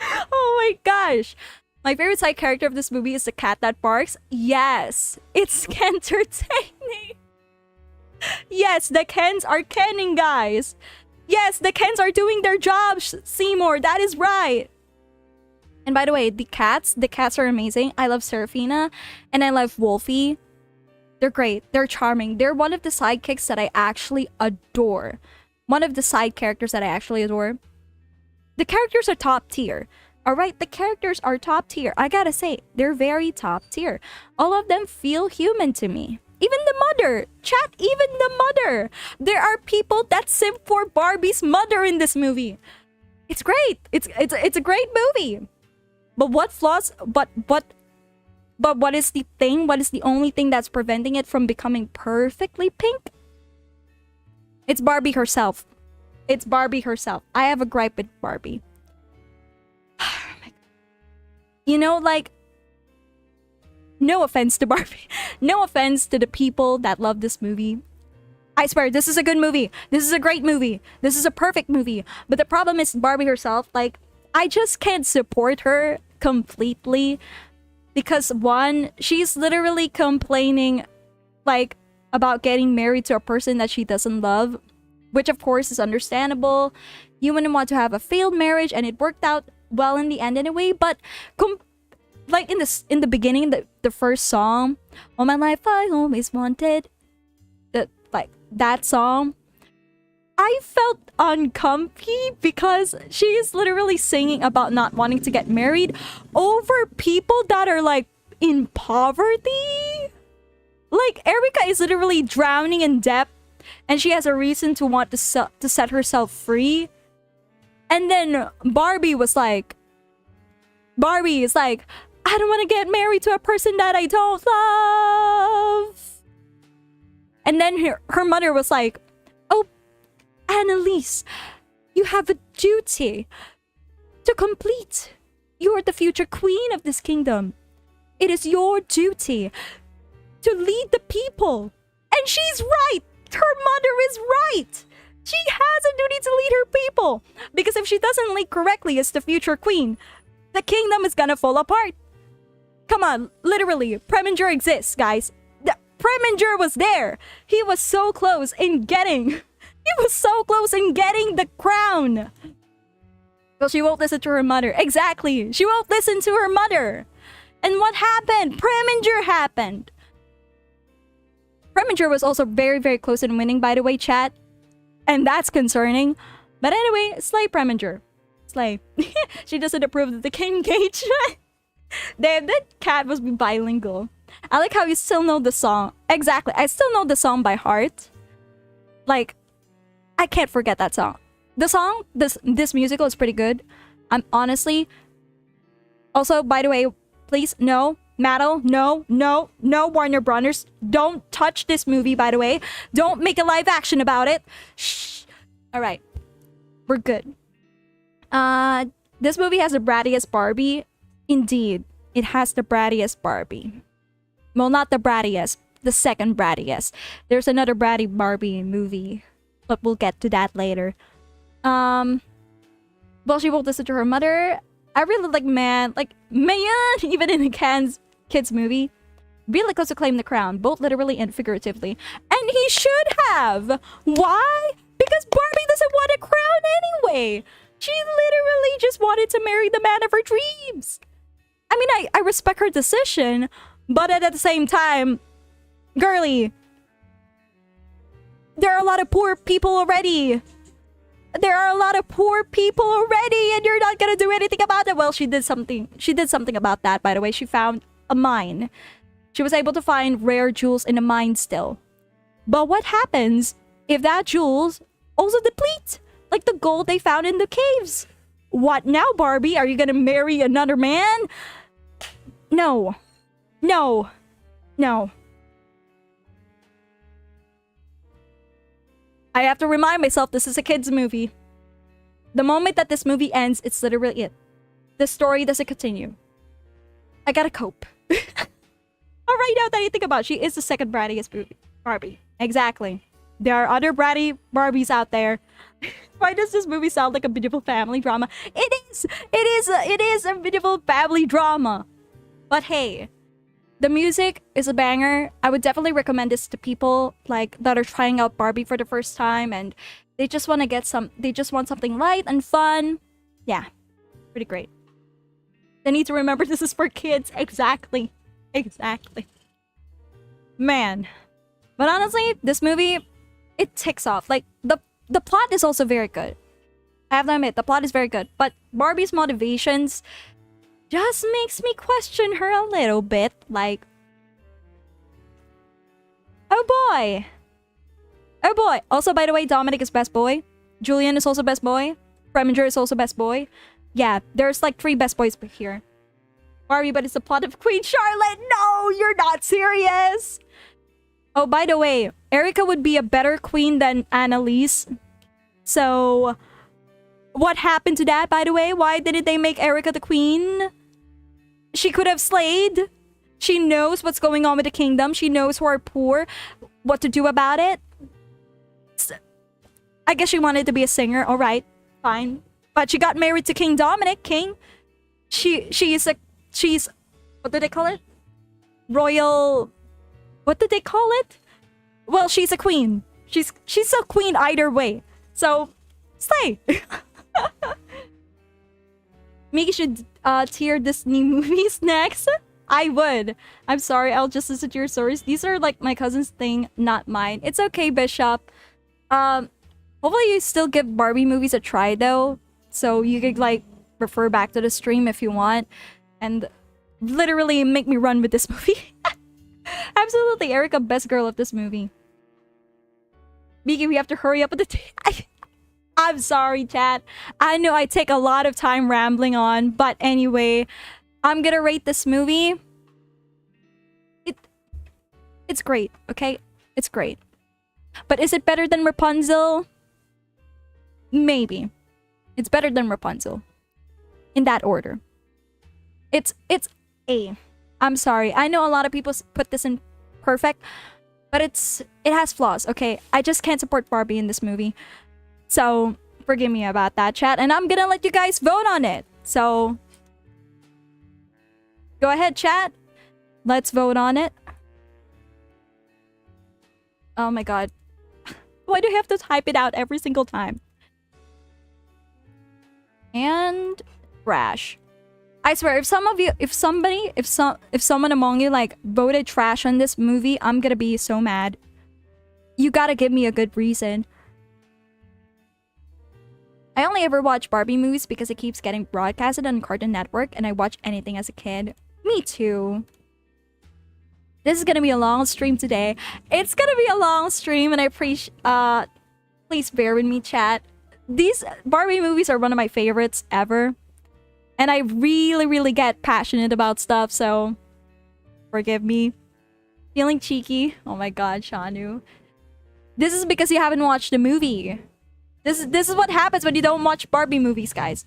Oh my gosh. My favorite side character of this movie is the cat that barks. Yes, it's entertaining. Yes, the Kens are kenning, guys. Yes, the Kens are doing their job, Seymour. That is right. And by the way, the cats are amazing. I love Serafina and I love Wolfie. They're great. They're charming. They're one of the sidekicks that I actually adore. One of the side characters that I actually adore. The characters are top tier. Alright, the characters are top tier. I gotta say, they're very top tier. All of them feel human to me. Even the mother. Chat, even the mother. There are people that simp for Barbie's mother in this movie. It's great. It's a great movie. But what flaws? But what is the thing? What is the only thing that's preventing it from becoming perfectly pink? It's Barbie herself. It's Barbie herself. I have a gripe with Barbie. You know, like, no offense to Barbie. No offense to the people that love this movie. I swear, this is a good movie. This is a great movie. This is a perfect movie. But the problem is Barbie herself. Like, I just can't support her completely. Because one, she's literally complaining, like, about getting married to a person that she doesn't love. Which, of course, is understandable. You wouldn't want to have a failed marriage, and it worked out well in the end anyway, but like in the beginning, the first song, all my life I always wanted, that song, I felt uncomfy because she is literally singing about not wanting to get married over people that are like in poverty. Like Erica is literally drowning in debt and she has a reason to want to set herself free. And then Barbie is like, I don't want to get married to a person that I don't love. And then her mother was like, oh, Annalise, you have a duty to complete. You are the future queen of this kingdom. It is your duty to lead the people. And she's right. Her mother is right. She has a duty to lead her people. Because if she doesn't lead correctly as the future queen, the kingdom is gonna fall apart. Come on, literally, Preminger exists, guys. Preminger was there. He was so close in getting... He was so close in getting the crown. Well, she won't listen to her mother. Exactly. She won't listen to her mother. And what happened? Preminger happened. Preminger was also very, very close in winning, by the way, chat. And that's concerning. But anyway, slay Preminger. Slay. She doesn't approve of the king engagement. Damn, that cat must be bilingual. I like how you still know the song. Exactly. I still know the song by heart. Like, I can't forget that song. The song, this musical is pretty good. I'm honestly... Also, by the way, please, no. Mattel, no, Warner Brothers. Don't touch this movie, by the way. Don't make a live action about it. Shh. Alright. We're good. This movie has the brattiest Barbie. Indeed, it has the brattiest Barbie. Well, not the brattiest. The second brattiest. There's another bratty Barbie movie. But we'll get to that later. Well, she won't listen to her mother. I really like man, even in a kids movie, really close to claim the crown, both literally and figuratively. And he should have. Why? Because Barbie doesn't want a crown anyway. She literally just wanted to marry the man of her dreams. I mean, I respect her decision, but at the same time, girly, there are a lot of poor people already. There are a lot of poor people already, and you're not gonna do anything about it. Well, she did something. She did something about that, by the way. She found a mine. She was able to find rare jewels in a mine still. But what happens if that jewels also deplete? Like the gold they found in the caves. What now, Barbie? Are you gonna marry another man? No. No. No. I have to remind myself this is a kid's movie. The moment that this movie ends, it's literally it. The story doesn't continue. I gotta cope. right now that I think about it, she is the second brattiest Barbie. Exactly. There are other bratty Barbies out there. Why does this movie sound like a beautiful family drama? It is! It is a beautiful family drama. But hey, the music is a banger. I would definitely recommend this to people like that are trying out Barbie for the first time and they just want to they just want something light and fun. Yeah, pretty great. They need to remember this is for kids. Exactly. Exactly. Man. But honestly, this movie, it ticks off. Like, the plot is also very good. I have to admit, the plot is very good. But Barbie's motivations just makes me question her a little bit. Like, oh boy. Oh boy. Also, by the way, Dominic is best boy. Julian is also best boy. Preminger is also best boy. Yeah, there's like 3 best boys here. Barbie, but it's the plot of Queen Charlotte. No, you're not serious. Oh, by the way, Erica would be a better queen than Annalise. So, what happened to that, by the way? Why didn't they make Erica the queen? She could have slayed. She knows what's going on with the kingdom. She knows who are poor, what to do about it. I guess she wanted to be a singer. All right, fine. But she got married to King Dominic. She's what do they call it? Royal. What did they call it? Well, she's a queen. She's a queen either way. So, slay. Miki should tier Disney movies next. I would. I'm sorry. I'll just listen to your stories. These are like my cousin's thing, not mine. It's okay, Bishop. Hopefully you still give Barbie movies a try though. So you could like refer back to the stream if you want. And literally make me run with this movie. Absolutely, Erica, best girl of this movie. Miki, we have to hurry up with the I'm sorry, chat. I know I take a lot of time rambling on, but anyway, I'm gonna rate this movie. It's great, okay? It's great. But is it better than Rapunzel? Maybe. It's better than Rapunzel. In that order. It's A. I'm sorry. I know a lot of people put this in perfect, but it has flaws, okay? I just can't support Barbie in this movie. So, forgive me about that, chat. And I'm gonna let you guys vote on it. So, go ahead, chat. Let's vote on it. Oh my god. Why do I have to type it out every single time? And trash. I swear, if someone among you like voted trash on this movie, I'm gonna be so mad. You gotta give me a good reason. I only ever watch Barbie movies because it keeps getting broadcasted on Cartoon Network, and I watch anything as a kid. Me too. This is gonna be a long stream today. It's gonna be a long stream, and I appreciate. Please bear with me, chat. These Barbie movies are one of my favorites ever. And I really, really get passionate about stuff, so forgive me. Feeling cheeky. Oh my god, Shanu. This is because you haven't watched the movie. This is what happens when you don't watch Barbie movies, guys.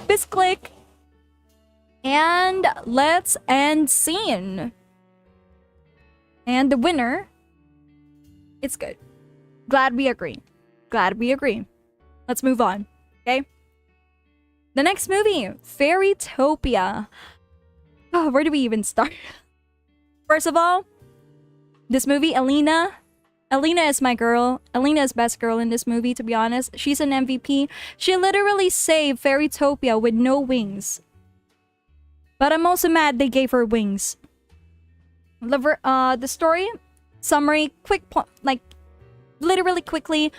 Bisclick. And let's end scene. And the winner. It's good. Glad we agree. Glad we agree. Let's move on. Okay? The next movie, Fairytopia. Oh, where do we even start? First of all, this movie, Alina. Alina is my girl. Alina is best girl in this movie, to be honest. She's an MVP. She literally saved Fairytopia with no wings. But I'm also mad they gave her wings. The story, summary, literally quickly.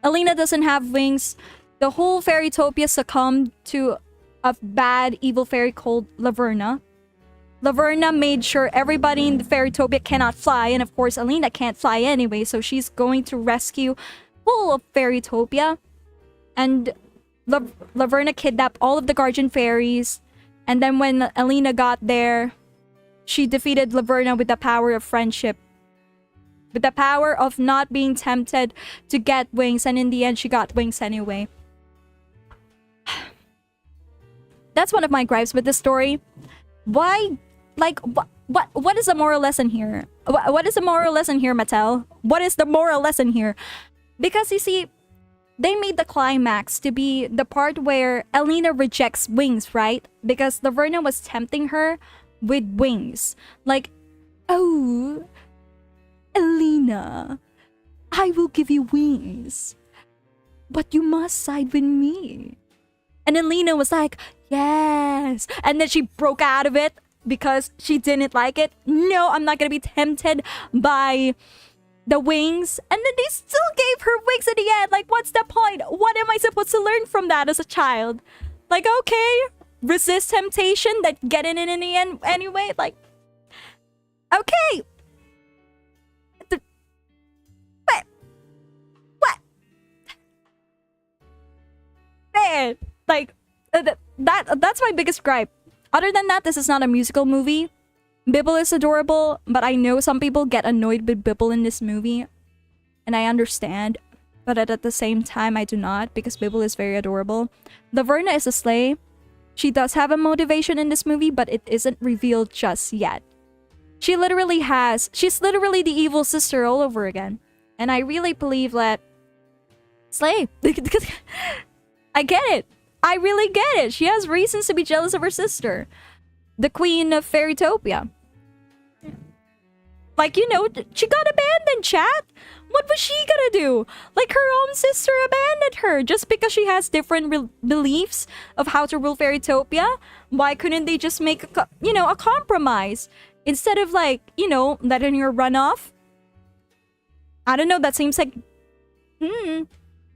Alina doesn't have wings. The whole Fairytopia succumbed to a bad, evil fairy called Laverna. Laverna made sure everybody in the Fairytopia cannot fly, and of course Alina can't fly anyway, so she's going to rescue all of Fairytopia. And Laverna kidnapped all of the guardian fairies, and then when Alina got there, she defeated Laverna with the power of friendship. With the power of not being tempted to get wings, and in the end she got wings anyway. That's one of my gripes with this story. Why, what is the moral lesson here? What is the moral lesson here, Mattel? What is the moral lesson here? Because you see, they made the climax to be the part where Elena rejects wings, right? Because the Verna was tempting her with wings. Like, oh, Elena, I will give you wings, but you must side with me. And Elena was like, yes. And then she broke out of it because she didn't like it. No, I'm not gonna be tempted by the wings. And then they still gave her wings at the end. Like, what's the point? What am I supposed to learn from that as a child? Like, okay, resist temptation that get in the end anyway. Like, okay. What? Man, like, that's my biggest gripe. Other than that, this is not a musical movie. Bibble is adorable, but I know some people get annoyed with Bibble in this movie. And I understand. But at the same time, I do not, because Bibble is very adorable. The Verna is a sleigh. She does have a motivation in this movie, but it isn't revealed just yet. She's literally the evil sister all over again. And I really believe that... Slay. I get it. I really get it. She has reasons to be jealous of her sister. The queen of Fairytopia. Like, you know, she got abandoned, chat. What was she gonna do? Like, her own sister abandoned her just because she has different beliefs of how to rule Fairytopia. Why couldn't they just make a compromise? Instead of, like, letting her run off? I don't know, that seems like...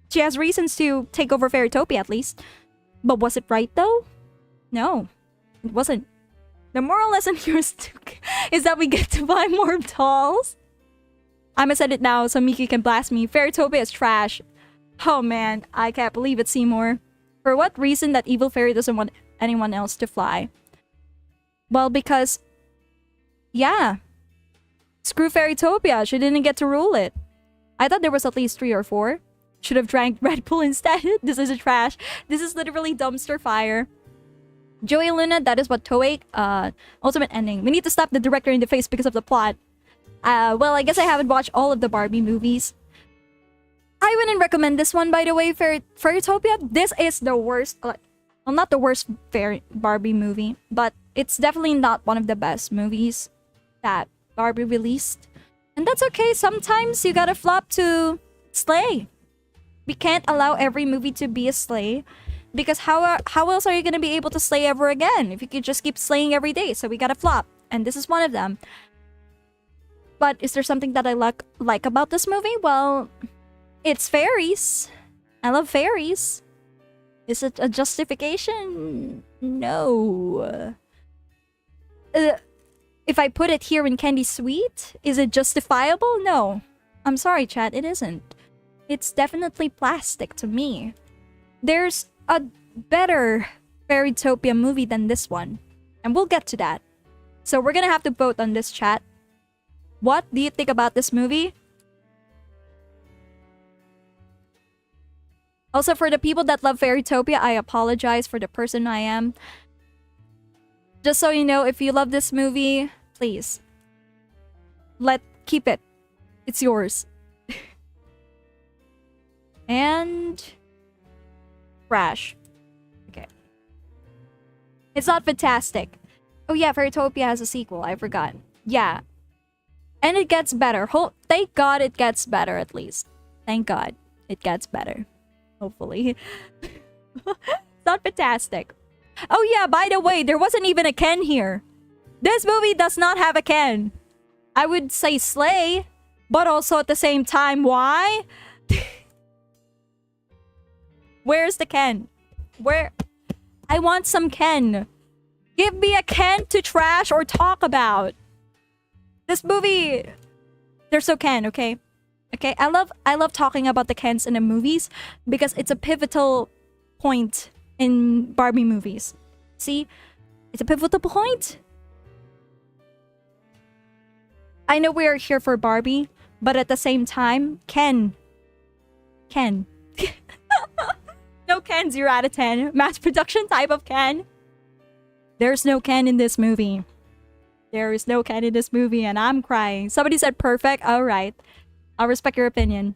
She has reasons to take over Fairytopia, at least. But was it right, though? No, it wasn't. The moral lesson here is that we get to buy more dolls. I'ma said it now so Miki can blast me. Fairytopia is trash. Oh man, I can't believe it, Seymour. For what reason that evil fairy doesn't want anyone else to fly? Well, because... yeah. Screw Fairytopia, she didn't get to rule it. I thought there was at least 3 or 4. Should have drank Red Bull instead. This is a trash. This is literally dumpster fire. Joey Luna, that is what Toei, ultimate ending. We need to slap the director in the face because of the plot. Well, I guess I haven't watched all of the Barbie movies. I wouldn't recommend this one, by the way, Fairytopia. This is the worst, well, not the worst Barbie movie, but it's definitely not one of the best movies that Barbie released. And that's okay, sometimes you gotta flop to slay. We can't allow every movie to be a slay. Because how else are you gonna be able to slay ever again if you could just keep slaying every day? So we gotta flop, and this is one of them. But is there something that I like about this movie? Well, it's fairies. I love fairies. Is it a justification? No. If I put it here in Candy Sweet, is it justifiable? No. I'm sorry, chat, it isn't. It's definitely plastic to me. There's a better Fairytopia movie than this one. And we'll get to that. So we're gonna have to vote on this, chat. What do you think about this movie? Also, for the people that love Fairytopia, I apologize for the person I am. Just so you know, if you love this movie, please. Keep it. It's yours. And... Crash. Okay. It's not fantastic. Oh yeah, Fairytopia has a sequel. I forgot. Yeah. And it gets better. Thank God it gets better, at least. Thank God it gets better. Hopefully. It's not fantastic. Oh yeah, by the way, there wasn't even a Ken here. This movie does not have a Ken. I would say slay, but also at the same time, why? Where's the Ken? Where? I want some Ken. Give me a Ken to trash or talk about. This movie... They're so Ken, okay? Okay, I love talking about the Kens in the movies because it's a pivotal point in Barbie movies. See? It's a pivotal point. I know we are here for Barbie, but at the same time, Ken. No Ken, 0 out of 10. Mass production type of Ken. There's no Ken in this movie. There is no Ken in this movie and I'm crying. Somebody said perfect. All right. I'll respect your opinion.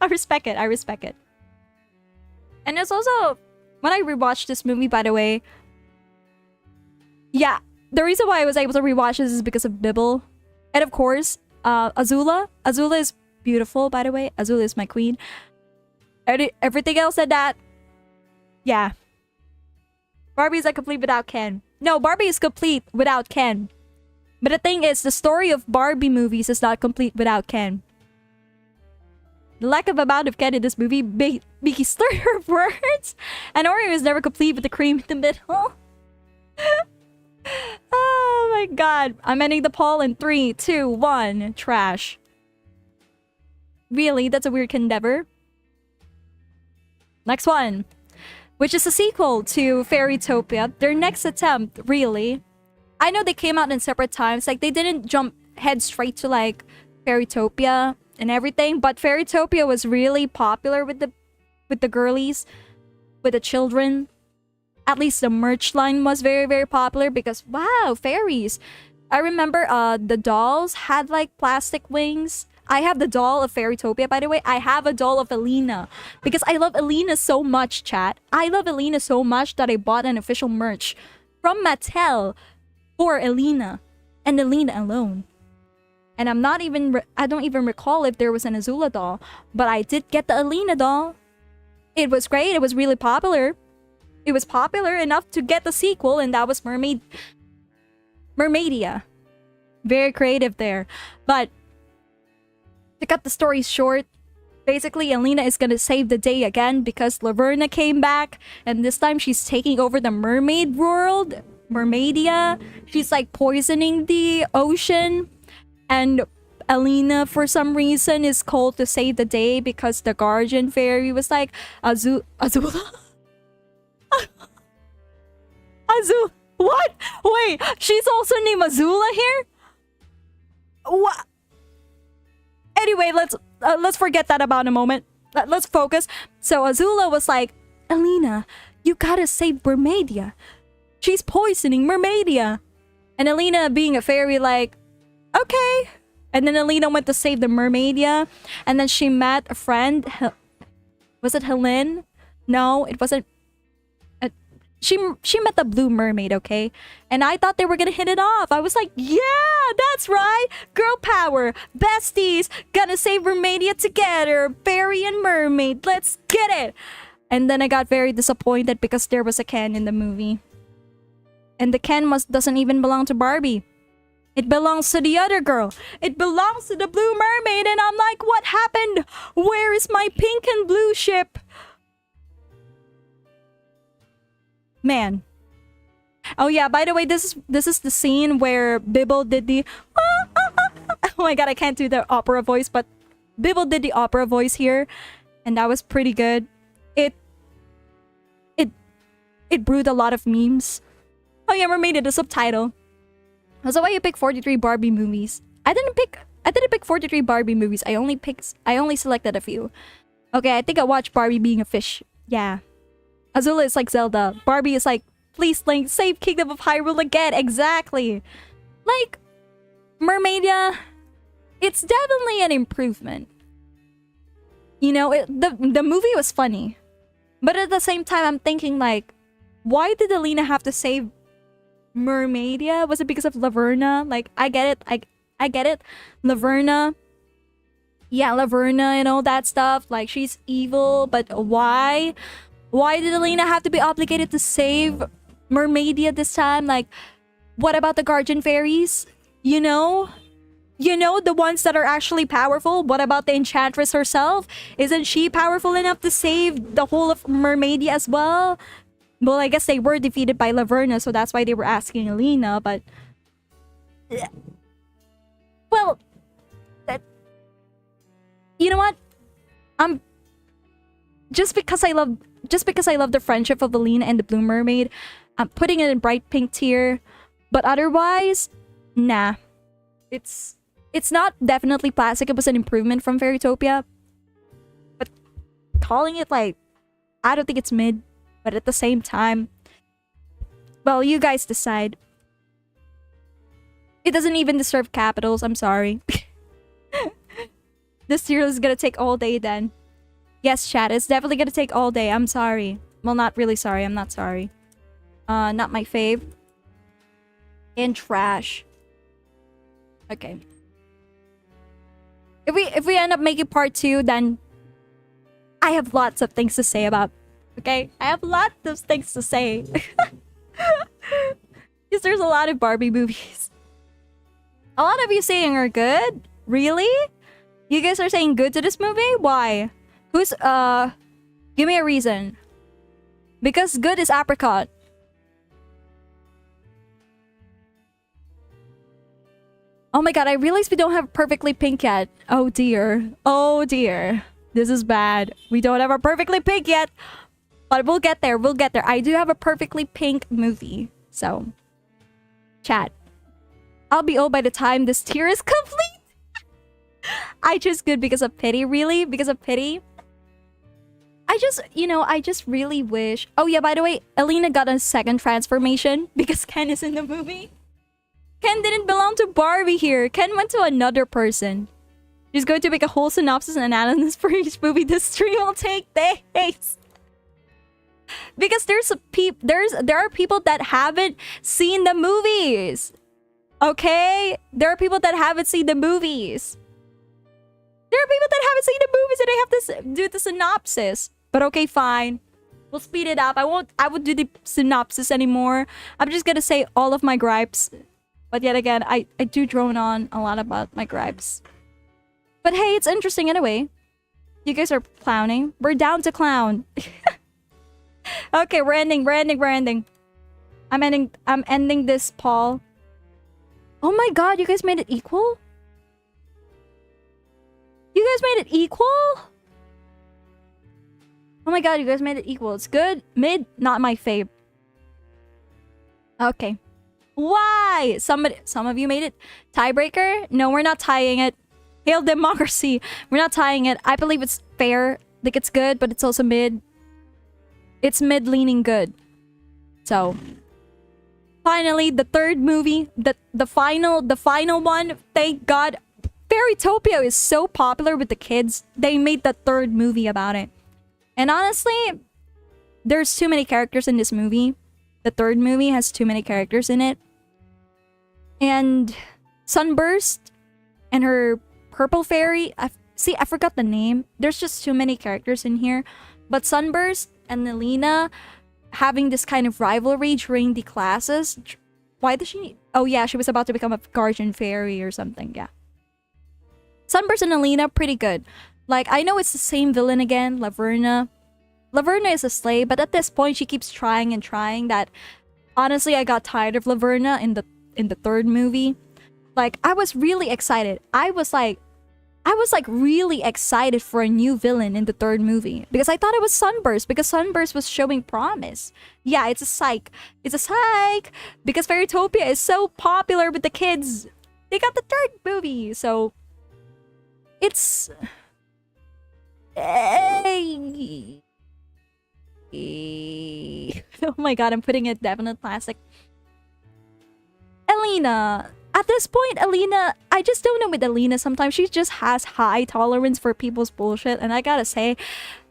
I respect it. I respect it. And it's also, when I rewatched this movie, by the way, yeah, the reason why I was able to rewatch this is because of Bibble. And of course, Azula. Azula is beautiful, by the way. Azula is my queen. Everything else than that, yeah. Barbie is like complete without Ken. No, Barbie is complete without Ken. But the thing is, the story of Barbie movies is not complete without Ken. The lack of amount of Ken in this movie Miki slur her words. And Oreo is never complete with the cream in the middle. Oh my god. I'm ending the poll in 3, 2, 1. Trash. Really? That's a weird endeavor. Next one. Which is a sequel to Fairytopia. Their next attempt, really. I know they came out in separate times. Like, they didn't jump head straight to, like, Fairytopia and everything. But Fairytopia was really popular with the girlies. With the children. At least the merch line was very, very popular. Because, wow, fairies. I remember the dolls had, like, plastic wings. I have the doll of Fairytopia, by the way. I have a doll of Alina. Because I love Alina so much, chat. I love Alina so much that I bought an official merch from Mattel for Alina. And Alina alone. And I don't even recall if there was an Azula doll. But I did get the Alina doll. It was great. It was really popular. It was popular enough to get the sequel. And that was Mermaidia. Very creative there. But to cut the story short, basically Alina is gonna save the day again because Laverna came back, and this time she's taking over the mermaid world, Mermaidia. She's like poisoning the ocean, and Alina for some reason is called to save the day because the guardian fairy was like, Azula? What? Wait, she's also named Azula here? What? Anyway, let's forget that about a moment. Let's focus. So Azula was like, Alina, you gotta save Mermaidia. She's poisoning Mermaidia. And Alina, being a fairy, like, okay. And then Alina went to save the Mermaidia. And then she met a friend. Was it Helen? No, it wasn't. She met the blue mermaid, okay? And I thought they were gonna hit it off. I was like, yeah, that's right. Girl power. Besties. Gonna save Mermaidia together. Fairy and mermaid. Let's get it. And then I got very disappointed because there was a Ken in the movie. And the Ken doesn't even belong to Barbie. It belongs to the other girl. It belongs to the blue mermaid. And I'm like, what happened? Where is my pink and blue ship? Man. Oh yeah, by the way, this is the scene where Bibble did the oh my god, I can't do the opera voice, but Bibble did the opera voice here, and that was pretty good. It brewed a lot of memes. Oh yeah, Mermaidia, the subtitle. So why you pick 43 Barbie movies? I didn't pick 43 Barbie movies. I only selected a few. Okay, I think I watched Barbie being a fish. Yeah. Azula is like Zelda. Barbie is like, please, Link, save Kingdom of Hyrule again. Exactly. Like, Mermaidia, it's definitely an improvement. You know, the movie was funny. But at the same time, I'm thinking like, why did Alina have to save Mermaidia? Was it because of Laverna? Like, I get it. I get it. Laverna. Yeah, Laverna and all that stuff. Like, she's evil, but why? Why did Alina have to be obligated to save Mermaidia this time? Like, what about the guardian fairies? You know? You know, the ones that are actually powerful? What about the enchantress herself? Isn't she powerful enough to save the whole of Mermaidia as well? Well, I guess they were defeated by Laverna, so that's why they were asking Alina, but... Well... You know what? Just because I love the friendship of Alina and the Blue Mermaid, I'm putting it in bright pink tier. But otherwise, nah. It's not definitely plastic. It was an improvement from Fairytopia. But calling it like, I don't think it's mid. But at the same time, well, you guys decide. It doesn't even deserve capitals. I'm sorry. This series is gonna take all day then. Yes, chat. It's definitely gonna take all day. I'm sorry. Well, not really sorry. I'm not sorry. Not my fave. And trash. Okay. If we end up making part 2, then I have lots of things to say about. Okay? I have lots of things to say. Because there's a lot of Barbie movies. A lot of you saying are good? Really? You guys are saying good to this movie? Why? Who's give me a reason. Because good is apricot. Oh my god, I realized we don't have perfectly pink yet. Oh dear. Oh dear. This is bad. We don't have a perfectly pink yet. But we'll get there. We'll get there. I do have a perfectly pink movie. So, chat. I'll be old by the time this tier is complete. I choose good because of pity. Really? Because of pity? I just, I just really wish... Oh yeah, by the way, Alina got a second transformation because Ken is in the movie. Ken didn't belong to Barbie here. Ken went to another person. She's going to make a whole synopsis and analysis for each movie. The stream will take days. Because there are people that haven't seen the movies. Okay? There are people that haven't seen the movies. There are people that haven't seen the movies and they have to do the synopsis. But okay, fine. We'll speed it up. I won't do the synopsis anymore. I'm just gonna say all of my gripes. But yet again, I do drone on a lot about my gripes. But hey, it's interesting anyway. You guys are clowning. We're down to clown. Okay, we're ending. I'm ending this, Paul. Oh my god, you guys made it equal? You guys made it equal? Oh my god, you guys made it equal. It's good. Mid, not my fave. Okay. Why? Some of you made it tiebreaker? No, we're not tying it. Hail democracy. We're not tying it. I believe it's fair. Like, it's good, but it's also mid. It's mid-leaning good. So, finally, the third movie, the final one. Thank God. Fairytopia is so popular with the kids. They made the third movie about it. And honestly, there's too many characters in this movie. The third movie has too many characters in it. And Sunburst and her purple fairy. I forgot the name. There's just too many characters in here. But Sunburst and Nelina having this kind of rivalry during the classes. Why does she... Oh yeah, she was about to become a guardian fairy or something. Yeah. Sunburst and Nelina, pretty good. Like, I know it's the same villain again, Laverna. Laverna is a slave, but at this point, she keeps trying and trying that... Honestly, I got tired of Laverna in the third movie. Like, I was really excited. I was really excited for a new villain in the third movie. Because I thought it was Sunburst, because Sunburst was showing promise. Yeah, it's a psych. It's a psych! Because Fairytopia is so popular with the kids. They got the third movie, so... It's... Oh my god, I'm putting a definite plastic. Alina. At this point, Alina, I just don't know with Alina. Sometimes she just has high tolerance for people's bullshit. And I gotta say,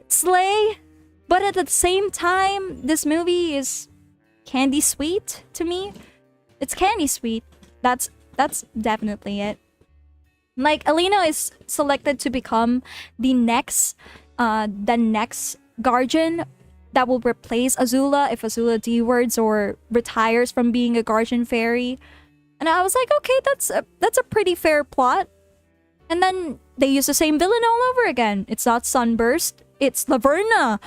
slay. But at the same time, this movie is candy sweet to me. It's candy sweet. That's definitely it. Like, Alina is selected to become the next guardian that will replace Azula if Azula D-words or retires from being a guardian fairy. And I was like, okay, that's a pretty fair plot. And then they use the same villain all over again. It's not Sunburst, it's Laverna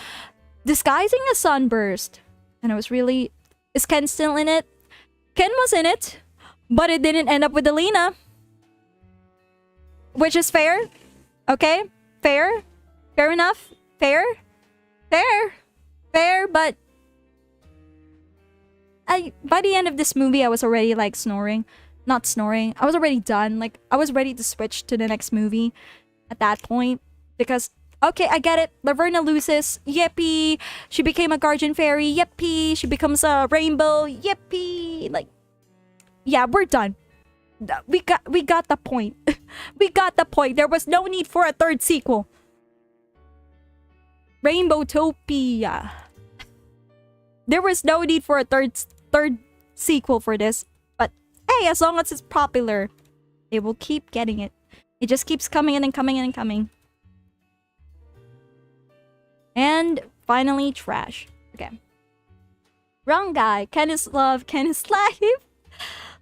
disguising as Sunburst. And I was really... Is Ken still in it? Ken was in it, but it didn't end up with Alina. Which is fair. Okay? Fair? Fair enough? Fair? Fair? Fair, but... by the end of this movie, I was already, like, snoring. Not snoring. I was already done. Like, I was ready to switch to the next movie at that point. Because, okay, I get it. Laverna loses. Yippee. She became a guardian fairy. Yippee. She becomes a rainbow. Yippee. Like, yeah, we're done. We got the point. We got the point. There was no need for a third sequel. Rainbowtopia. There was no need for a third sequel for this. But hey, as long as it's popular, they will keep getting it. It just keeps coming in and coming in and coming. And finally, trash. Okay. Wrong guy. Ken is love. Ken is life.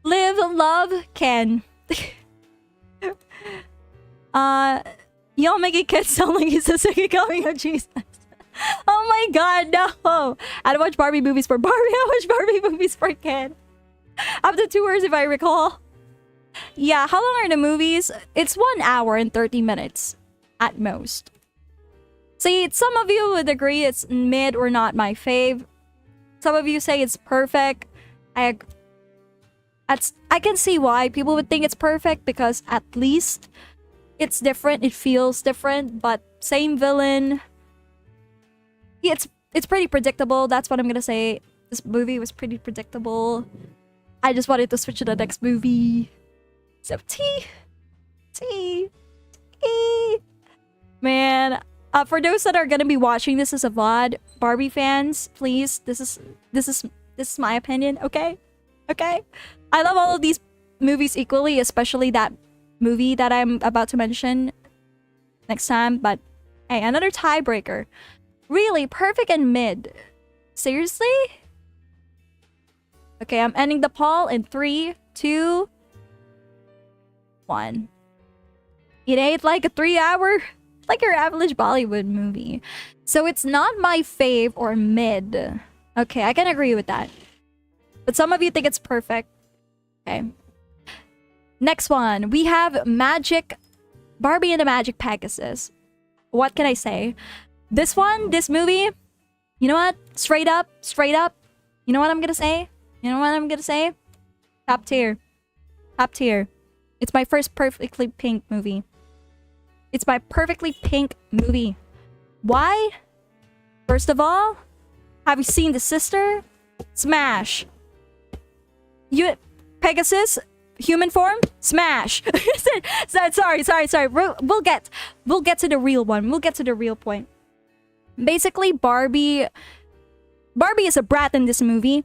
Live, love, Ken. Y'all make it sound like he's the second coming of Jesus. Oh my god, no. I don't watch Barbie movies for Barbie. I watch Barbie movies for Ken. Up to 2 hours if I recall. Yeah, how long are the movies? It's 1 hour and 30 minutes at most. See, some of you would agree it's mid or not my fave. Some of you say it's perfect. I can see why people would think it's perfect because at least it's different. It feels different, but same villain. Yeah, it's pretty predictable. That's what I'm gonna say. This movie was pretty predictable. I just wanted to switch to the next movie. So T. Man, for those that are gonna be watching this as a VOD, Barbie fans, please, this is my opinion, okay? Okay? I love all of these movies equally, especially that movie that I'm about to mention next time. But hey, another tiebreaker. Really, perfect and mid. Seriously? Okay, I'm ending the poll in 3, 2, 1. It ain't like a 3-hour, like your average Bollywood movie. So it's not my fave or mid. Okay, I can agree with that. But some of you think it's perfect. Okay. Next one. We have Barbie and the Magic Pegasus. What can I say? This movie, you know what? Straight up. You know what I'm gonna say? Top tier. It's my first perfectly pink movie. Why? First of all, have you seen the sister? Smash. Pegasus, human form, smash. Sorry. We'll get to the real one. We'll get to the real point. Basically, Barbie is a brat in this movie.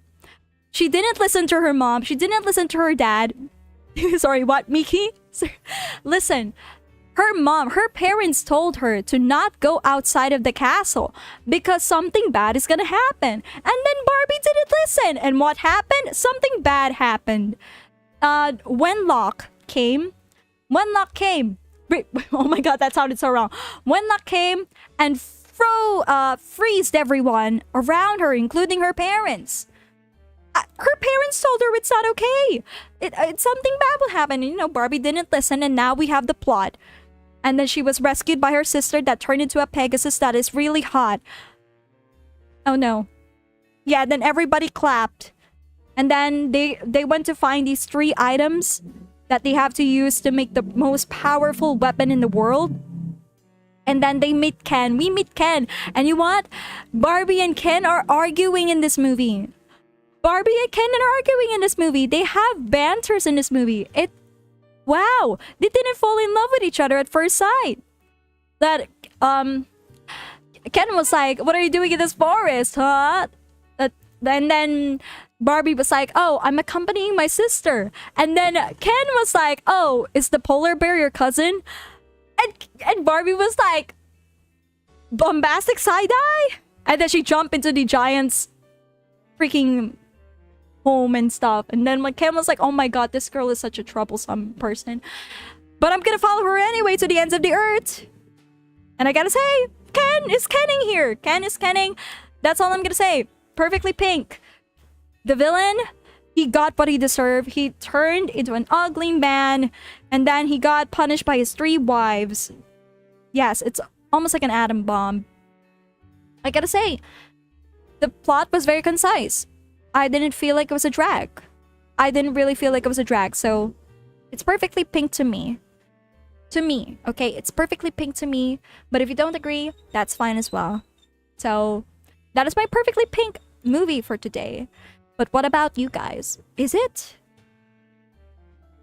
She didn't listen to her mom. She didn't listen to her dad. Sorry, what, Miki? Listen, her parents told her to not go outside of the castle because something bad is gonna happen. And then Barbie didn't listen. And what happened? Something bad happened. Wenlock came. Oh my god, that sounded so wrong. Wenlock came and freezed everyone around her, including her parents. Her parents told her it's not okay. It's something bad will happen. And, you know, Barbie didn't listen, and now we have the plot. And then she was rescued by her sister that turned into a Pegasus that is really hot. Oh no. Yeah, then everybody clapped. And then they went to find these 3 items that they have to use to make the most powerful weapon in the world. And then they meet Ken. We meet Ken. And you know what? Barbie and Ken are arguing in this movie. They have banters in this movie. Wow. They didn't fall in love with each other at first sight. That, Ken was like, what are you doing in this forest, huh? And then Barbie was like, oh, I'm accompanying my sister. And then Ken was like, oh, is the polar bear your cousin? And Barbie was like, bombastic side-eye? And then she jumped into the giant's freaking home and stuff. And then Ken was like, oh my god, this girl is such a troublesome person. But I'm gonna follow her anyway to the ends of the earth. And I gotta say, Ken is kenning here. Ken is kenning. That's all I'm gonna say. Perfectly pink. The villain, he got what he deserved. He turned into an ugly man. And then he got punished by his 3 wives. Yes, it's almost like an atom bomb. I gotta say, the plot was very concise. I didn't feel like it was a drag. So it's perfectly pink to me. Okay? It's perfectly pink to me. But if you don't agree, that's fine as well. So that is my perfectly pink movie for today. But what about you guys? Is it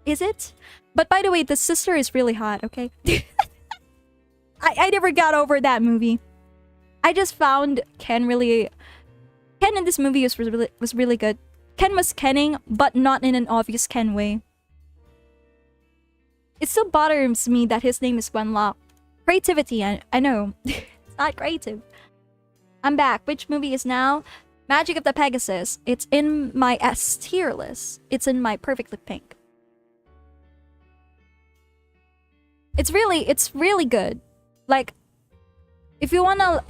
Is it? But by the way, the sister is really hot, okay? I never got over that movie. I just found Ken in this movie was really good. Ken was Kenning, but not in an obvious Ken way. It still bothers me that his name is Wenlock. Creativity, I know. It's not creative. I'm back. Which movie is now? Magic of the Pegasus. It's in my S tier list. It's in my perfectly pink. It's really good. Like, if you want the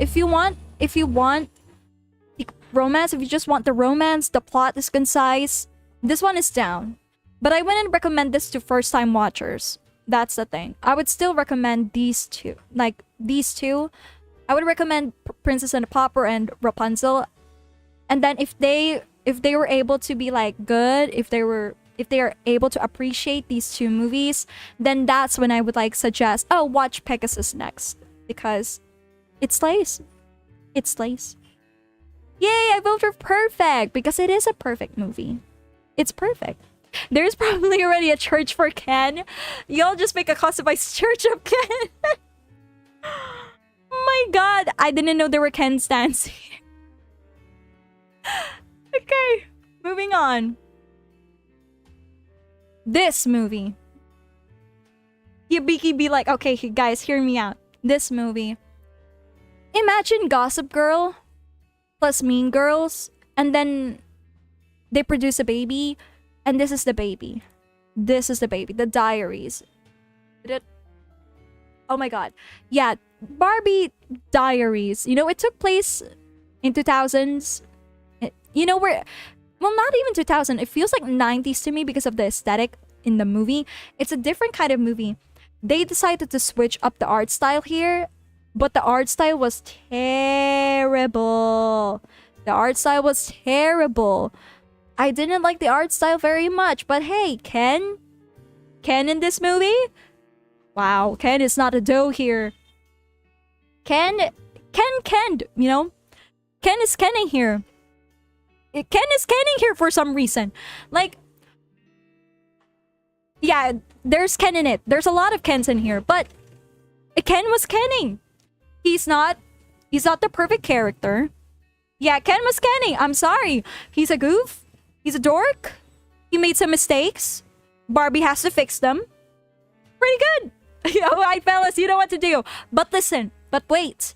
romance, if you just want the romance, the plot is concise, this one is down. But I wouldn't recommend this to first-time watchers. That's the thing. I would still recommend these two. Like, these two. I would recommend Princess and the Pauper and Rapunzel. And then if they were able to be like good, if they are able to appreciate these two movies, then that's when I would like suggest, oh, watch Pegasus next. Because it slays. It slays. Yay, I vote for perfect because it is a perfect movie. It's perfect. There's probably already a church for Ken. Y'all just make a customized church of Ken. Oh my god, I didn't know there were Ken stands here. Okay, moving on. This movie. Hibiki be like, okay, guys, hear me out. This movie. Imagine Gossip Girl plus Mean Girls, and then they produce a baby, and this is the baby. This is the baby. The Diaries. Oh my god. Yeah, Barbie Diaries. You know, it took place in 2000s. You know, well, not even 2000. It feels like 90s to me because of the aesthetic in the movie. It's a different kind of movie. They decided to switch up the art style here, but the art style was terrible. The art style was terrible. I didn't like the art style very much, but hey, Ken in this movie? Wow, Ken is not a doe here. Ken, you know? Ken is Kenning here. Ken is Kenning here for some reason. Like, yeah, there's Ken in it. There's a lot of Kens in here, but Ken was Kenning. He's not the perfect character. Yeah, Ken was Kenning. I'm sorry. He's a goof. He's a dork. He made some mistakes. Barbie has to fix them. Pretty good. Alright, fellas, you know what to do. But listen, but wait.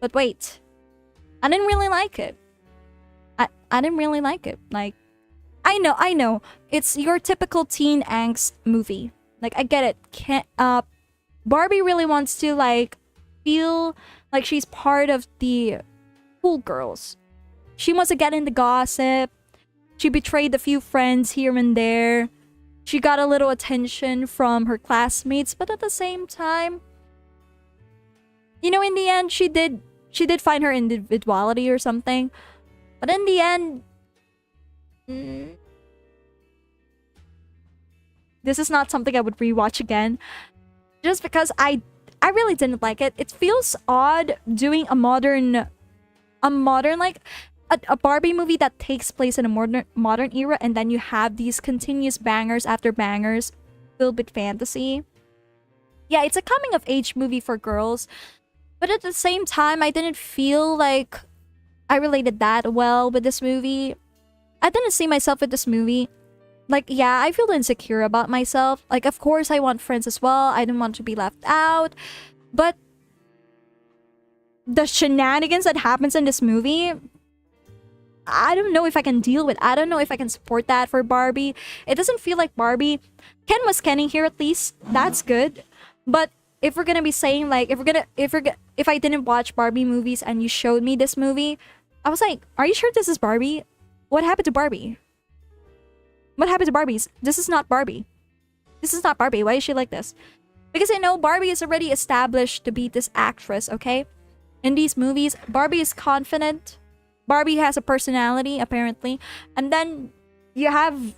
I didn't really like it. I didn't really like it. Like, I know. It's your typical teen angst movie. Like, I get it. Barbie really wants to, like, feel like she's part of the cool girls. She wants to get in the gossip. She betrayed a few friends here and there. She got a little attention from her classmates, but at the same time, you know, in the end, she did find her individuality or something. But in the end, this is not something I would rewatch again. Just because I really didn't like it. It feels odd doing a modern like a Barbie movie that takes place in a modern era, and then you have these continuous bangers after bangers filled with fantasy. Yeah, it's a coming of age movie for girls, but at the same time, I didn't feel like I related that well with this movie. I didn't see myself with this movie. Like, yeah, I feel insecure about myself. Like, of course, I want friends as well. I didn't want to be left out. But the shenanigans that happens in this movie, I don't know if I can deal with. I don't know if I can support that for Barbie. It doesn't feel like Barbie. Ken was Kenning here at least. That's good. But if we're gonna be saying like, if I didn't watch Barbie movies and you showed me this movie, I was like, are you sure this is Barbie? What happened to Barbie? What happened to Barbies? This is not Barbie. This is not Barbie. Why is she like this? Because, you know, Barbie is already established to be this actress, okay? In these movies, Barbie is confident. Barbie has a personality, apparently. And then you have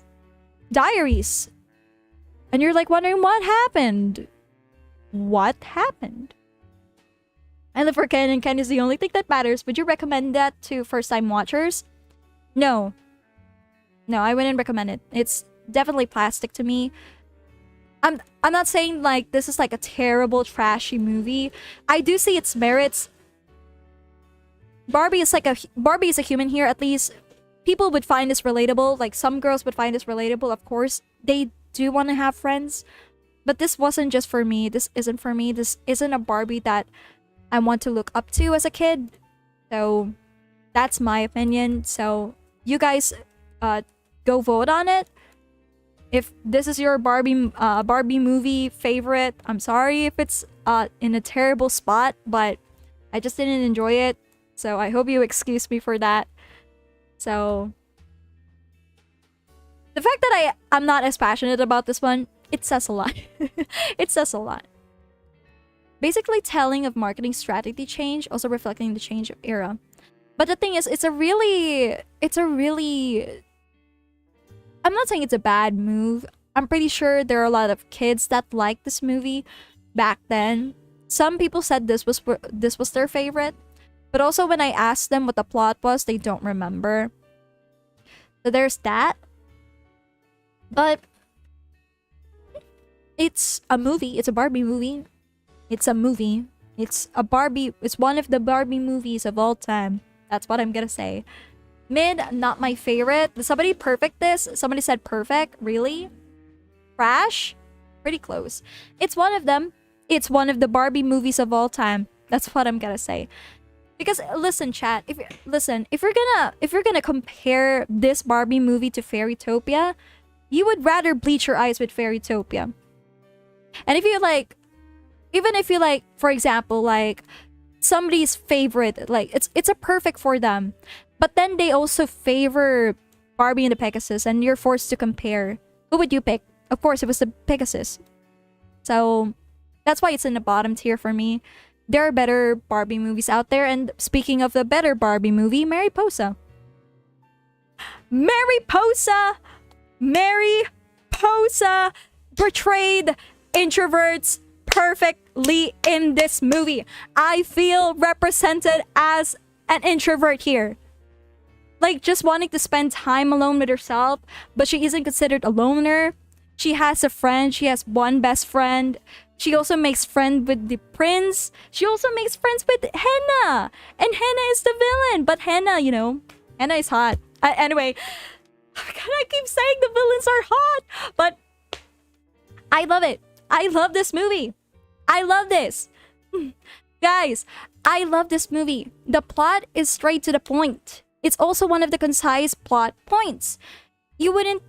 Diaries. And you're like wondering what happened. What happened? I live for Ken, and Ken is the only thing that matters. Would you recommend that to first-time watchers? No. No, I wouldn't recommend it. It's definitely plastic to me. I'm not saying like this is like a terrible trashy movie. I do see its merits. Barbie is a human here. At least people would find this relatable. Like some girls would find this relatable. Of course, they do want to have friends, but this wasn't just for me. This isn't for me. This isn't a Barbie that I want to look up to as a kid. So that's my opinion. So you guys go vote on it. If this is your Barbie movie favorite, I'm sorry if it's in a terrible spot, but I just didn't enjoy it. So I hope you excuse me for that. So the fact that I'm not as passionate about this one, it says a lot. It says a lot. Basically telling of marketing strategy change, also reflecting the change of era. But the thing is, it's a really I'm not saying it's a bad move. I'm pretty sure there are a lot of kids that liked this movie back then. Some people said this was their favorite. But also when I asked them what the plot was, they don't remember. So there's that. But it's a movie. It's a Barbie movie. It's a movie. It's one of the Barbie movies of all time. That's what I'm gonna say. Mid, not my favorite. Did somebody perfect this? Somebody said perfect? Really? Trash? Pretty close. It's one of them. It's one of the Barbie movies of all time. That's what I'm gonna say. Because listen, chat. If you're gonna compare this Barbie movie to Fairytopia, you would rather bleach your eyes with Fairytopia. And if you like, even if you like, for example, like somebody's favorite, like it's a perfect for them, but then they also favor Barbie and the Pegasus, and you're forced to compare. Who would you pick? Of course, it was the Pegasus. So that's why it's in the bottom tier for me. There are better Barbie movies out there, and speaking of the better Barbie movie, Mariposa. Mariposa portrayed introverts perfectly in this movie. I feel represented as an introvert here. Like, just wanting to spend time alone with herself, but she isn't considered a loner. She has a friend. She has one best friend. She also makes friends with the prince. She also makes friends with Henna. And Henna is the villain. But Henna, you know, Henna is hot. Anyway, I keep saying the villains are hot. But I love it. I love this movie. I love this. Guys, I love this movie. The plot is straight to the point. It's also one of the concise plot points. You wouldn't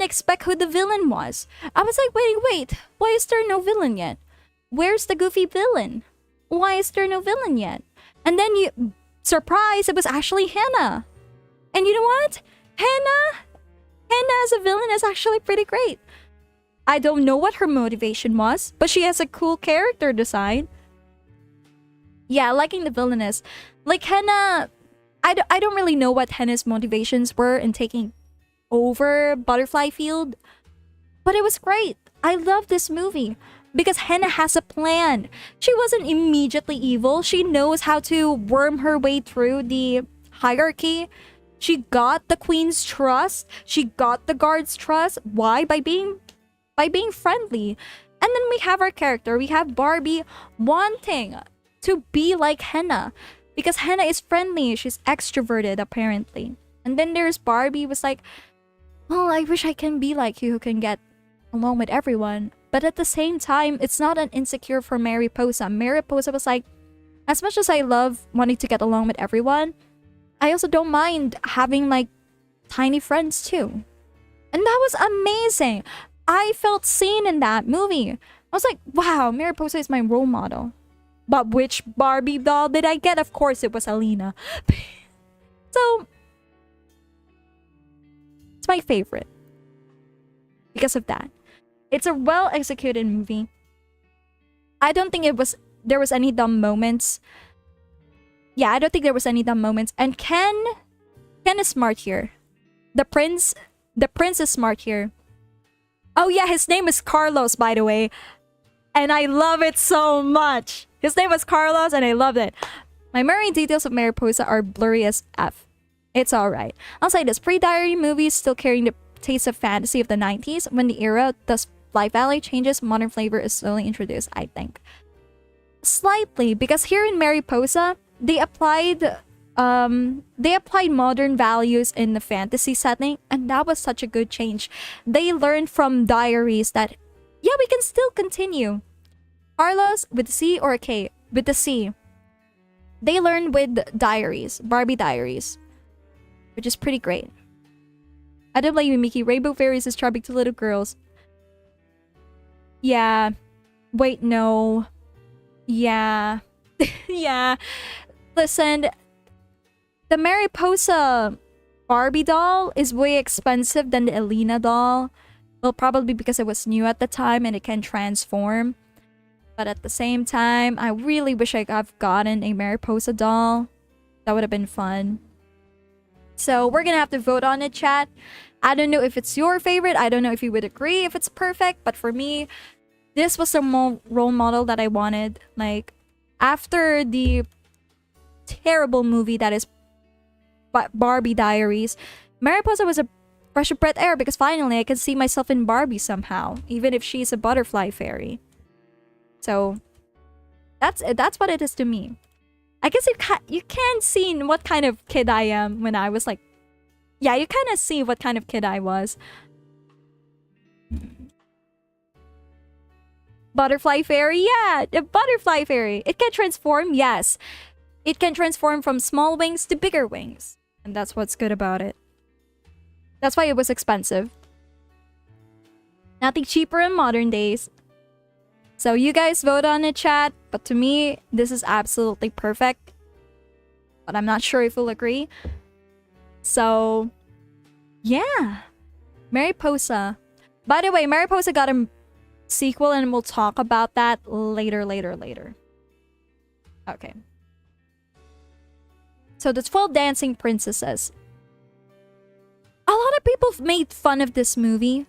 expect who the villain was. I was like, wait, why is there no villain yet? Where's the goofy villain? Why is there no villain yet? And then surprise, it was actually Henna. And you know what? Henna as a villain is actually pretty great. I don't know what her motivation was, but she has a cool character design. Yeah, liking the villainess. Like Henna, I don't really know what Henna's motivations were in taking over Butterfly Field, but it was great. I love this movie because Henna has a plan. She wasn't immediately evil. She knows how to worm her way through the hierarchy. She got the queen's trust. She got the guards' trust. Why? By being friendly. And then we have our character. We have Barbie wanting to be like Henna because Henna is friendly. She's extroverted apparently. And then there's Barbie was like, well, I wish I can be like you who can get along with everyone. But at the same time, it's not an insecure for Mariposa. Mariposa was like, as much as I love wanting to get along with everyone, I also don't mind having like tiny friends too. And that was amazing. I felt seen in that movie. I was like, wow, Mariposa is my role model. But which Barbie doll did I get? Of course, it was Alina. So it's my favorite because of that. It's a well-executed movie. I don't think there was any dumb moments. Yeah, I don't think there was any dumb moments. And Ken is smart here. The prince is smart here. Oh yeah, his name is Carlos, by the way. And I love it so much. His name was Carlos and I loved it. My memory details of Mariposa are blurry as F. It's alright. I'll say this, pre-diary movies still carrying the taste of fantasy of the 90s when the era Light Valley changes, modern flavor is slowly introduced, I think. Slightly, because here in Mariposa, they applied modern values in the fantasy setting, and that was such a good change. They learned from Diaries that, yeah, we can still continue. Carlos, with the C or a K? With the C. They learned with Diaries, Barbie Diaries, which is pretty great. I don't blame you, Miki. Rainbow Fairies is charming to little girls. Yeah. Wait, no. Yeah. Yeah. Listen, the Mariposa Barbie doll is way expensive than the Elena doll. Well, probably because it was new at the time and it can transform. But at the same time, I really wish I could have gotten a Mariposa doll. That would have been fun. So we're gonna have to vote on it, chat. I don't know if it's your favorite. I don't know if you would agree if it's perfect. But for me, this was the role model that I wanted. Like, after the terrible movie that is Barbie Diaries, Mariposa was a fresh of breath air because finally I can see myself in Barbie somehow, even if she's a butterfly fairy. So that's what it is to me. I guess you can see what kind of kid I am when I was like, yeah, you kind of see what kind of kid I was. Butterfly fairy, yeah, the butterfly fairy. It can transform, yes. It can transform from small wings to bigger wings. And that's what's good about it. That's why it was expensive. Nothing cheaper in modern days. So you guys vote on it, chat. But to me, this is absolutely perfect. But I'm not sure if you'll agree. So, yeah. Mariposa. By the way, Mariposa got a sequel and we'll talk about that later. Okay. So the 12 Dancing Princesses. A lot of people made fun of this movie.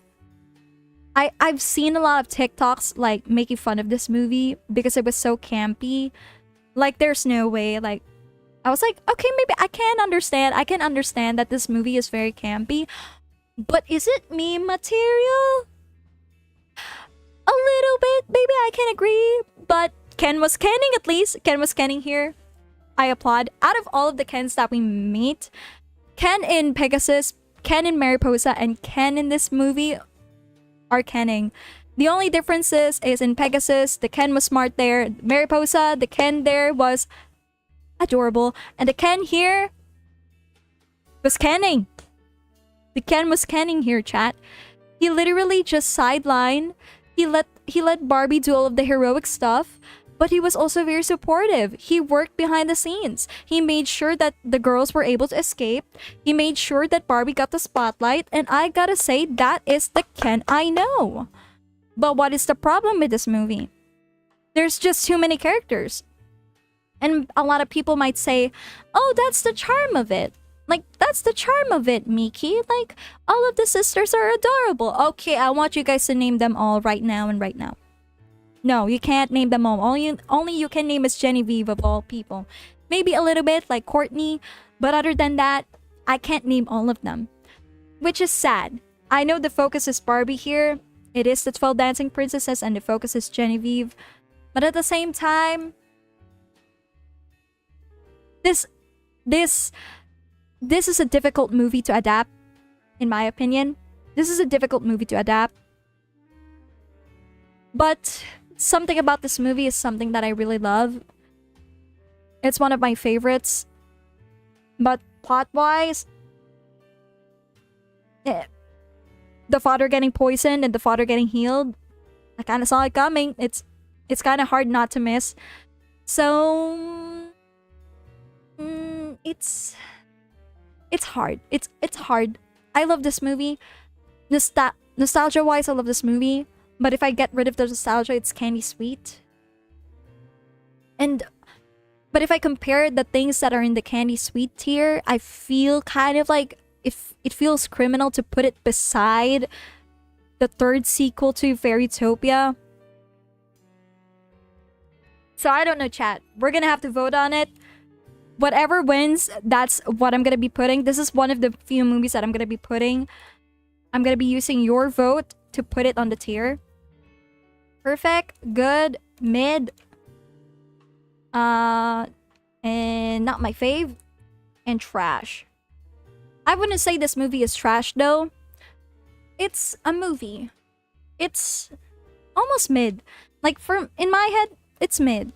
I've seen a lot of TikToks like making fun of this movie because it was so campy. Like, there's no way. Like, I was like, okay, maybe I can understand. I can understand that this movie is very campy. But is it meme material? A little bit. Maybe I can agree. But Ken was canning at least. Ken was canning here. I applaud. Out of all of the Kens that we meet, Ken in Pegasus, Ken in Mariposa, and Ken in this movie are Kenning. The only difference is in Pegasus, the Ken was smart there. Mariposa, the Ken there was adorable. And the Ken here was Kenning. The Ken was Kenning here, chat. He literally just sidelined. He let Barbie do all of the heroic stuff. But he was also very supportive. He worked behind the scenes. He made sure that the girls were able to escape. He made sure that Barbie got the spotlight. And I gotta say, that is the Ken I know. But what is the problem with this movie? There's just too many characters. And a lot of people might say, oh, that's the charm of it. Like, that's the charm of it, Miki. Like, all of the sisters are adorable. Okay, I want you guys to name them all right now and right now. No, you can't name them all. Only you can name is Genevieve of all people. Maybe a little bit like Courtney, but other than that, I can't name all of them. Which is sad. I know the focus is Barbie here. It is the 12 Dancing Princesses and the focus is Genevieve. But at the same time, this is a difficult movie to adapt, in my opinion. This is a difficult movie to adapt. But something about this movie is something that I really love. It's one of my favorites. But plot-wise, the father getting poisoned and the father getting healed, I kind of saw it coming. It's kind of hard not to miss. So it's hard. It's hard. I love this movie. Nostalgia-wise, I love this movie. But if I get rid of the nostalgia, it's candy sweet. But if I compare the things that are in the candy sweet tier, I feel kind of like it feels criminal to put it beside the third sequel to Fairytopia. So I don't know, chat. We're gonna have to vote on it. Whatever wins, that's what I'm gonna be putting. This is one of the few movies that I'm gonna be putting. I'm gonna be using your vote to put it on the tier. Perfect, good, mid, and not my fave, and trash. I wouldn't say this movie is trash though. It's a movie. It's almost mid. Like in my head, it's mid.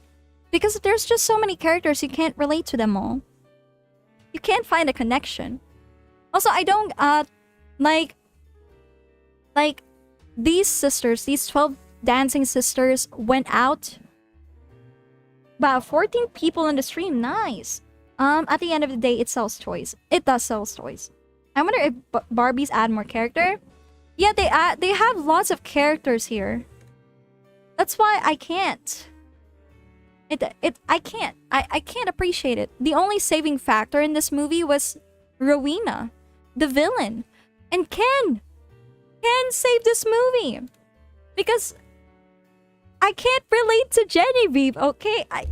Because there's just so many characters you can't relate to them all. You can't find a connection. Also, I don't like these sisters, these 12 dancing sisters went out. About 14 people in the stream. Nice. At the end of the day, it sells toys. It does sell toys. I wonder if Barbies add more character. Yeah, they have lots of characters here. That's why I can't. I can't appreciate it. The only saving factor in this movie was Rowena, the villain, and Ken. Ken saved this movie because I can't relate to Genevieve. Okay, I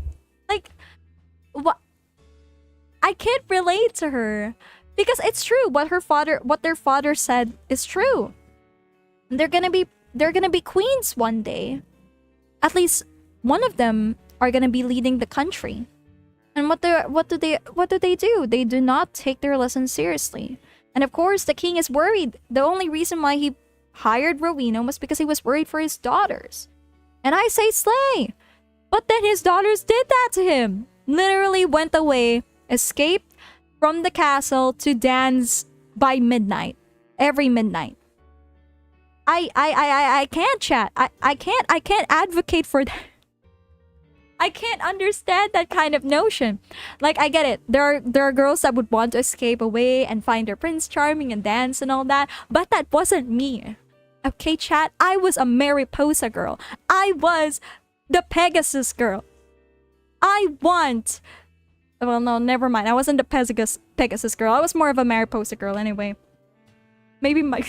can't relate to her because it's true. What their father said is true. They're gonna be queens one day. At least one of them are gonna be leading the country. And what do they do? They do not take their lessons seriously. And of course, the king is worried. The only reason why he hired Rowena was because he was worried for his daughters. And I say slay. But then his daughters did that to him. Literally went away, escaped from the castle to dance by midnight. Every midnight. I can't chat. I can't advocate for that. I can't understand that kind of notion. Like, I get it. There are girls that would want to escape away and find their Prince Charming and dance and all that. But that wasn't me. Okay, chat? I was a Mariposa girl. I was the Pegasus girl. Well, no, never mind. I wasn't the Pegasus girl. I was more of a Mariposa girl anyway. Maybe my...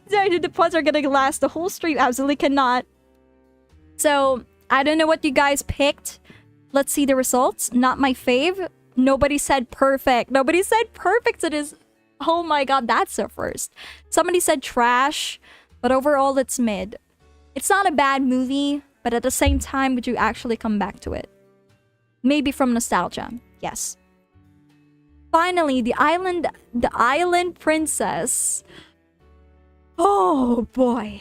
the puns are gonna last the whole stream. Absolutely cannot. So... I don't know what you guys picked. Let's see the results. Not my fave. Nobody said perfect. Nobody said perfect to this. Oh my god, that's a first. Somebody said trash, but overall it's mid. It's not a bad movie, but at the same time, would you actually come back to it? Maybe from nostalgia. Yes. Finally, the island princess. Oh boy.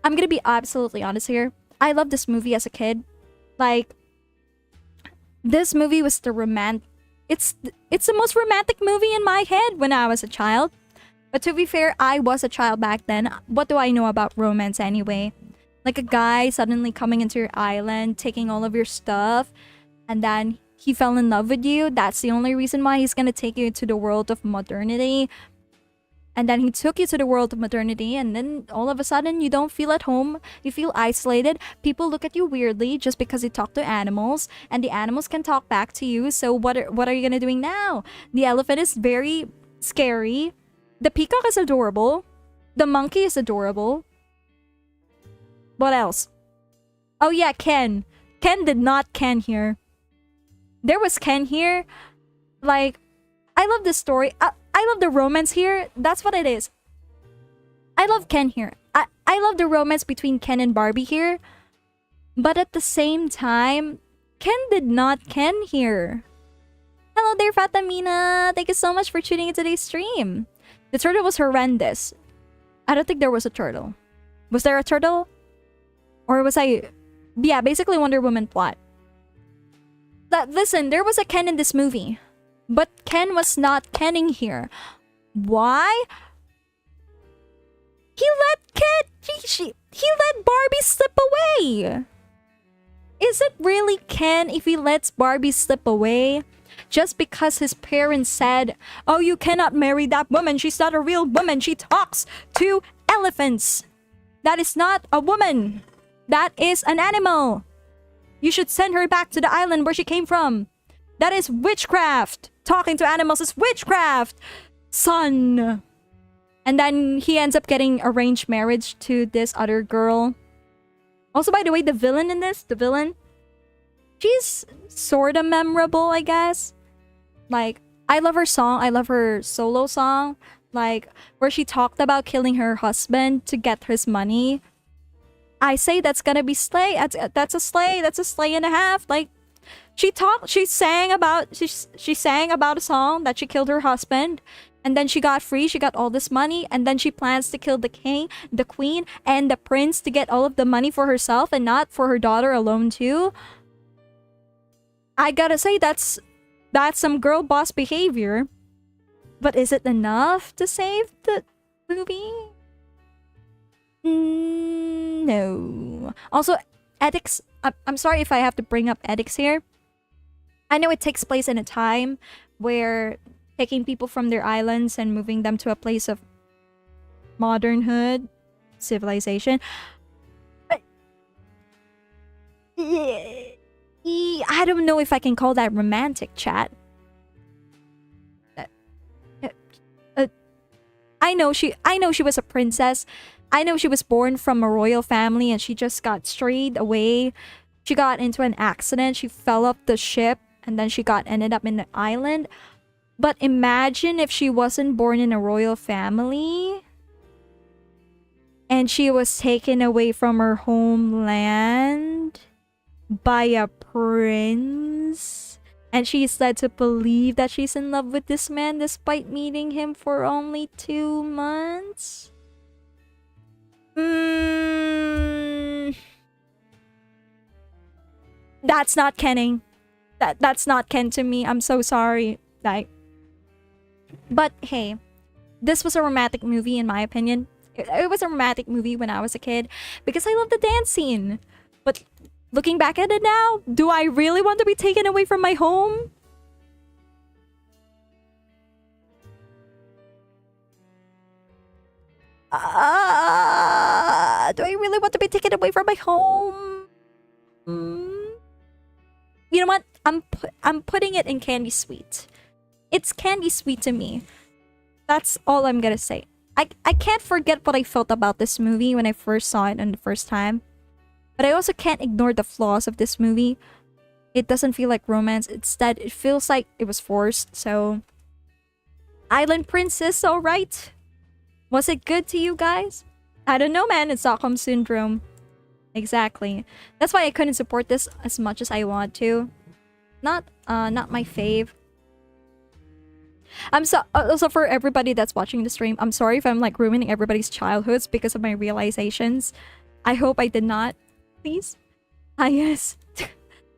I'm gonna be absolutely honest here. I loved this movie as a kid. Like, this movie was it's the most romantic movie in my head when I was a child. But to be fair, I was a child back then. What do I know about romance anyway? Like a guy suddenly coming into your island, taking all of your stuff, and then he fell in love with you. That's the only reason why he's gonna take you to the world of modernity. And then he took you to the world of modernity, and then all of a sudden you don't feel at home. You feel isolated. People look at you weirdly just because you talk to animals, and the animals can talk back to you. So what are you gonna doing now? The elephant is very scary. The peacock is adorable. The monkey is adorable. What else? Oh yeah, Ken. Ken did not Ken here. There was Ken here. Like, I love this story. I love the romance here. That's what it is. I love Ken here. I love the romance between Ken and Barbie here. But at the same time, Ken did not Ken here. Hello there, Fatamina. Thank you so much for tuning in today's stream. The turtle was horrendous. I don't think there was a turtle. Was there a turtle? Or was I... Yeah, basically Wonder Woman plot. Listen, there was a Ken in this movie. But Ken was not Kenning here. Why? He let Barbie slip away. Is it really Ken if he lets Barbie slip away? Just because his parents said, oh, you cannot marry that woman. She's not a real woman. She talks to elephants. That is not a woman. That is an animal. You should send her back to the island where she came from. That is witchcraft. Talking to animals is witchcraft. Son. And then he ends up getting arranged marriage to this other girl. Also, by the way, the villain in this, she's sort of memorable, I guess. Like, I love her song. I love her solo song. like where she talked about killing her husband to get his money. I say that's gonna be slay. That's a slay. That's a slay and a half. Like she sang about she sang about a song that she killed her husband, and then she got free. She got all this money, and then she plans to kill the king, the queen, and the prince to get all of the money for herself and not for her daughter alone too. I gotta say that's some girl boss behavior. But is it enough to save the movie? No. Also, ethics. I'm sorry if I have to bring up ethics here. I know it takes place in a time where taking people from their islands and moving them to a place of modernhood, civilization. But I don't know if I can call that romantic, chat. I know she was a princess. I know she was born from a royal family and she just got strayed away. She got into an accident. She fell off the ship and then she ended up in the island. But imagine if she wasn't born in a royal family and she was taken away from her homeland by a prince. And she's led to believe that she's in love with this man despite meeting him for only 2 months. That's not kenning. That's not ken to me. I'm so sorry. Like, but hey, this was a romantic movie in my opinion. It was a romantic movie when I was a kid because I love the dance scene. But looking back at it now, do I really want to be taken away from my home? Do I really want to be taken away from my home? You know what? I'm putting it in candy sweet. It's candy sweet to me. That's all I'm gonna say. I can't forget what I felt about this movie when I first saw it on the first time. But I also can't ignore the flaws of this movie. It doesn't feel like romance. Instead, it feels like it was forced. So, Island Princess, alright? Was it good to you guys? I don't know, man. It's Stockholm Syndrome. Exactly. That's why I couldn't support this as much as I want to. Not my fave. Also for everybody that's watching the stream, I'm sorry if I'm like ruining everybody's childhoods because of my realizations. I hope I did not. Please? Ah, yes.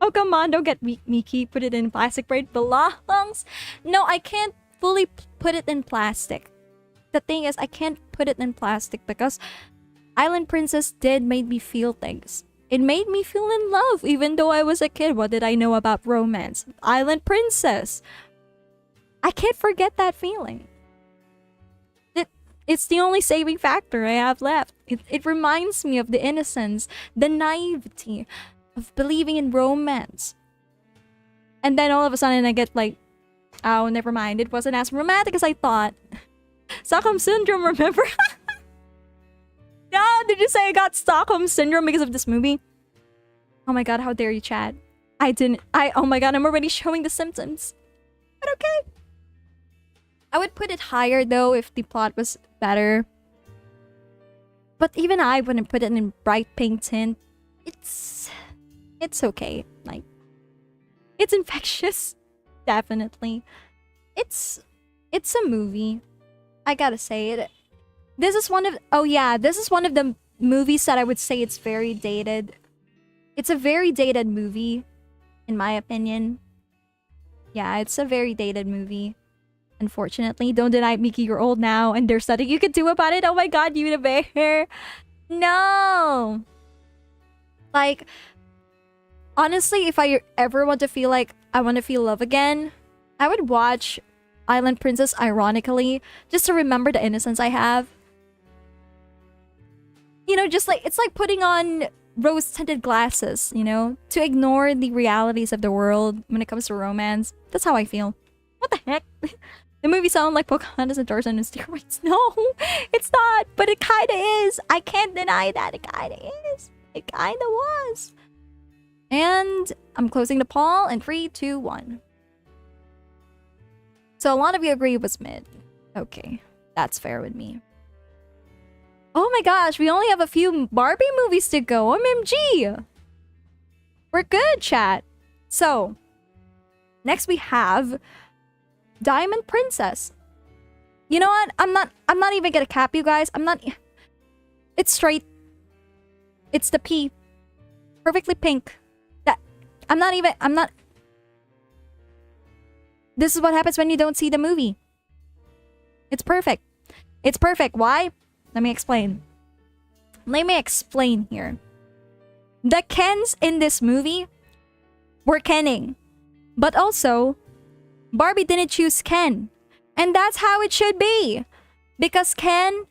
Oh, come on, don't get Miki. Put it in plastic where it belongs. No, I can't fully put it in plastic. The thing is, I can't put it in plastic because Island Princess did make me feel things. It made me feel in love, even though I was a kid. What did I know about romance? Island Princess. I can't forget that feeling. It's the only saving factor I have left. It reminds me of the innocence, the naivety of believing in romance. And then all of a sudden I get like, oh, never mind. It wasn't as romantic as I thought. Stockholm Syndrome, remember? No, did you say I got Stockholm Syndrome because of this movie? Oh my god, how dare you, Chad. Oh my god, I'm already showing the symptoms. But okay. I would put it higher though if the plot was better. But even I wouldn't put it in bright pink tint. It's okay. Like, it's infectious. Definitely. It's a movie. I gotta say it. This is one of the movies that I would say it's very dated. It's a very dated movie, in my opinion. Yeah, it's a very dated movie. Unfortunately, don't deny Miki, you're old now, and there's nothing you can do about it. Oh my god, you the bear. No! Like, honestly, if I ever want to feel like I want to feel love again, I would watch Island Princess ironically, just to remember the innocence I have. You know, just like, it's like putting on rose-tinted glasses, you know, to ignore the realities of the world when it comes to romance. That's how I feel. What the heck? The movie sounds like Pocahontas and Tarzan and steroids. No, it's not, but it kinda is. I can't deny that. It kinda is. It kinda was. And I'm closing the poll in 3, 2, 1. So a lot of you agree it was mid. Okay. That's fair with me. Oh my gosh, we only have a few Barbie movies to go. OMG! We're good, chat. So, next we have Diamond Princess. You know what? I'm not even gonna cap you guys. It's straight. It's the P. Perfectly pink. This is what happens when you don't see the movie. It's perfect. It's perfect. Why? Let me explain. Let me explain here. The Kens in this movie were Kenning. But also, Barbie didn't choose Ken. And that's how it should be. Because Ken,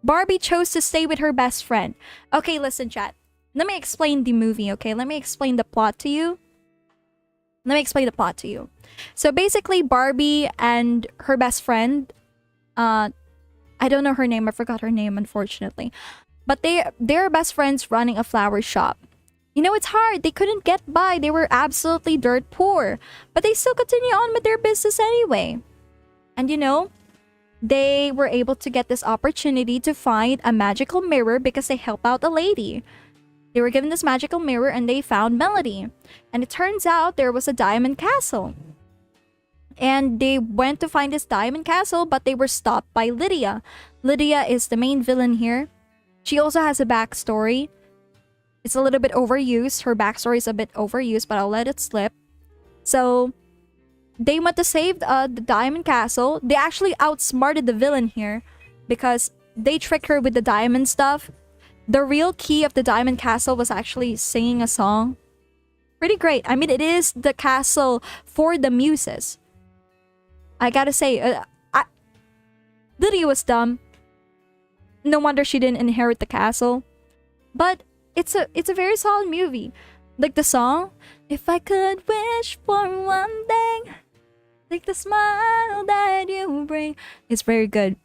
Barbie chose to stay with her best friend. Okay, listen, chat. Let me explain the movie, okay? Let me explain the plot to you. So basically, Barbie and her best friend, I don't know her name. I forgot her name, unfortunately. But they're best friends running a flower shop. You know, it's hard. They couldn't get by. They were absolutely dirt poor. But they still continue on with their business anyway. And you know, they were able to get this opportunity to find a magical mirror because they help out a lady. They were given this magical mirror and they found Melody. And it turns out there was a diamond castle. And they went to find this diamond castle, but they were stopped by Lydia. Lydia is the main villain here. She also has a backstory. It's a little bit overused. Her backstory is a bit overused, but I'll let it slip. So, they went to save the diamond castle. They actually outsmarted the villain here because they tricked her with the diamond stuff. The real key of the diamond castle was actually singing a song. Pretty great. I mean, it is the castle for the muses. I gotta say, Lydia was dumb. No wonder she didn't inherit the castle. But it's a very solid movie. Like the song, if I could wish for one thing, like the smile that you bring. It's very good.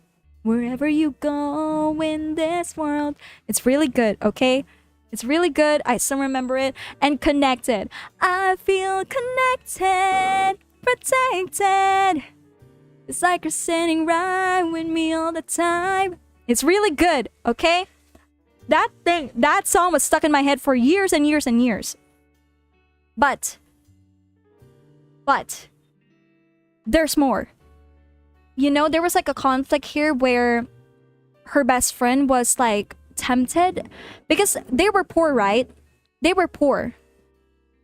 Wherever you go in this world. It's really good, okay? It's really good. I still remember it. And connected. I feel connected, protected. It's like you're sitting right with me all the time. It's really good, okay? That song was stuck in my head for years and years and years. But there's more. You know, there was like a conflict here where her best friend was like tempted because they were poor, right? They were poor.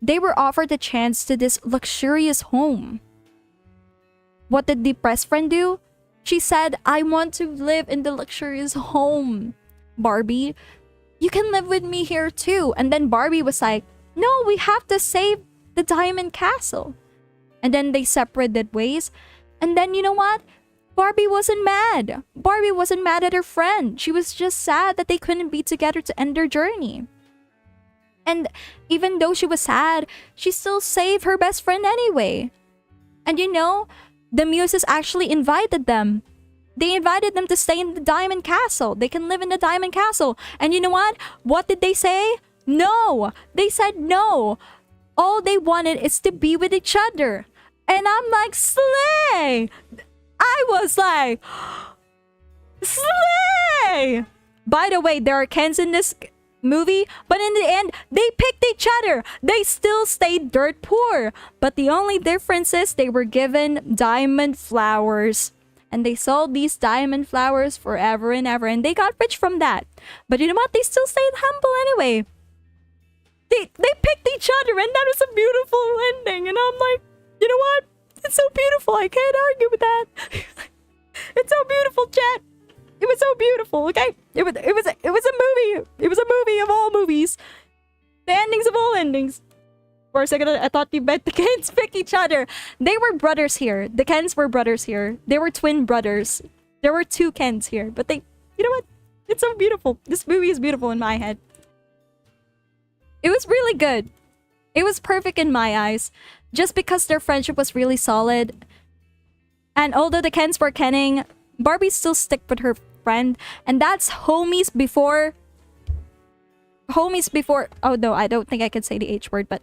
They were offered the chance to this luxurious home. What did the best friend do? She said, I want to live in the luxurious home, Barbie. You can live with me here too. And then Barbie was like, no, we have to save the diamond castle. And then they separated ways. And then you know what? Barbie wasn't mad. Barbie wasn't mad at her friend. She was just sad that they couldn't be together to end their journey. And even though she was sad, she still saved her best friend anyway. And you know, the muses actually invited them. They invited them to stay in the diamond castle. They can live in the diamond castle. And you know what? What did they say? No. They said no. All they wanted is to be with each other. And I'm like, slay! I was like, slay! By the way, there are Kens in this movie, but in the end, they picked each other. They still stayed dirt poor. But the only difference is they were given diamond flowers. And they sold these diamond flowers forever and ever. And they got rich from that. But you know what? They still stayed humble anyway. They picked each other and that was a beautiful ending. And I'm like, you know what? It's so beautiful. I can't argue with that. It's so beautiful, chat. It was so beautiful, okay? It was a movie. It was a movie of all movies. The endings of all endings. For a second, I thought you meant the Kens pick each other. They were brothers here. The Kens were brothers here. They were twin brothers. There were two Kens here. But they, you know what? It's so beautiful. This movie is beautiful in my head. It was really good. It was perfect in my eyes. Just because their friendship was really solid. And although the Kens were kenning, Barbie still stick with her friend. And that's homies before... Oh no, I don't think I can say the H word, but...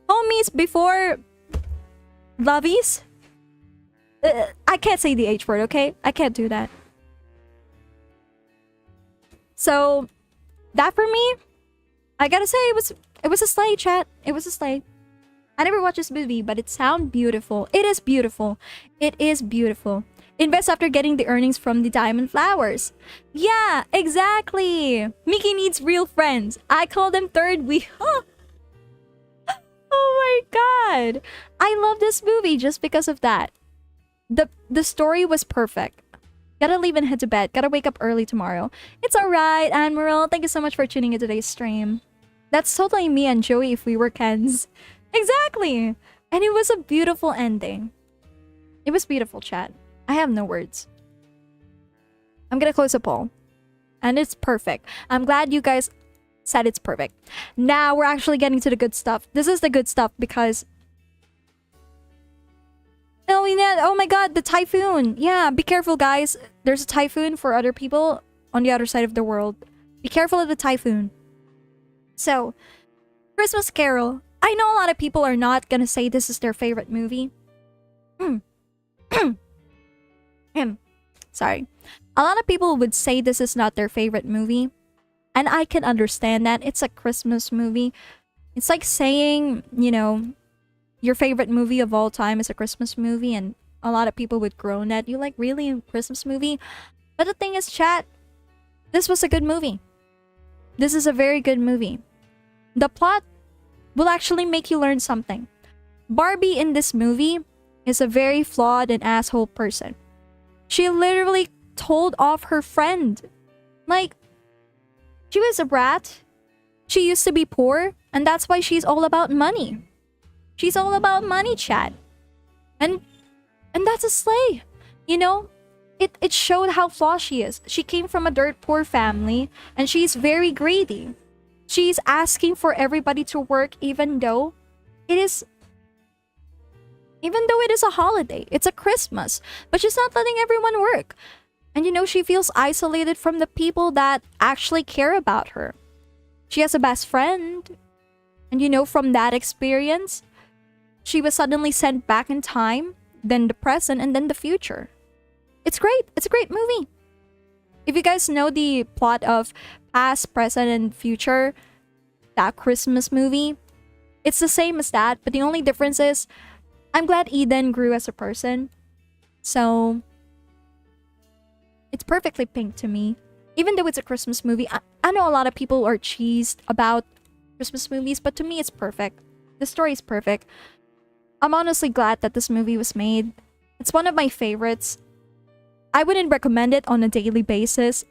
Homies before... Lovies? I can't say the H word, okay? I can't do that. So, that for me, I gotta say it was a slay, chat. It was a slay. I never watched this movie, but it sounds beautiful. It is beautiful. It is beautiful. Invest after getting the earnings from the diamond flowers. Yeah, exactly. Miki needs real friends. I call them third wheel. Oh my god. I love this movie just because of that. The story was perfect. Gotta leave and head to bed. Gotta wake up early tomorrow. It's alright, Admiral. Thank you so much for tuning in today's stream. That's totally me and Joey if we were Kens. Exactly. And it was a beautiful ending. It was beautiful, chat. I have no words. I'm gonna close the poll. And it's perfect. I'm glad you guys said it's perfect. Now we're actually getting to the good stuff. This is the good stuff because... Oh, yeah. Oh my god, the typhoon. Yeah, be careful, guys. There's a typhoon for other people on the other side of the world. Be careful of the typhoon. So, Christmas Carol. I know a lot of people are not gonna say this is their favorite movie. Sorry. A lot of people would say this is not their favorite movie. And I can understand that. It's a Christmas movie. It's like saying, you know, your favorite movie of all time is a Christmas movie, and a lot of people would groan at you like, really, a Christmas movie? But the thing is, chat, this was a good movie. This is a very good movie. The plot will actually make you learn something. Barbie in this movie is a very flawed and asshole person. She literally told off her friend. Like, she was a brat. She used to be poor, and that's why she's all about money. She's all about money, chat. And that's a slay. You know, it showed how flawed she is. She came from a dirt poor family, and she's very greedy. She's asking for everybody to work even though it is a holiday. It's a Christmas. But she's not letting everyone work. And you know, she feels isolated from the people that actually care about her. She has a best friend. And you know, from that experience, she was suddenly sent back in time, then the present, and then the future. It's great. It's a great movie. If you guys know the plot of past, present, and future, that Christmas movie, it's the same as that, but the only difference is I'm glad Eden grew as a person. So, it's perfectly pink to me. Even though it's a Christmas movie, I know a lot of people are cheesed about Christmas movies, but to me it's perfect. The story is perfect. I'm honestly glad that this movie was made. It's one of my favorites. I wouldn't recommend it on a daily basis.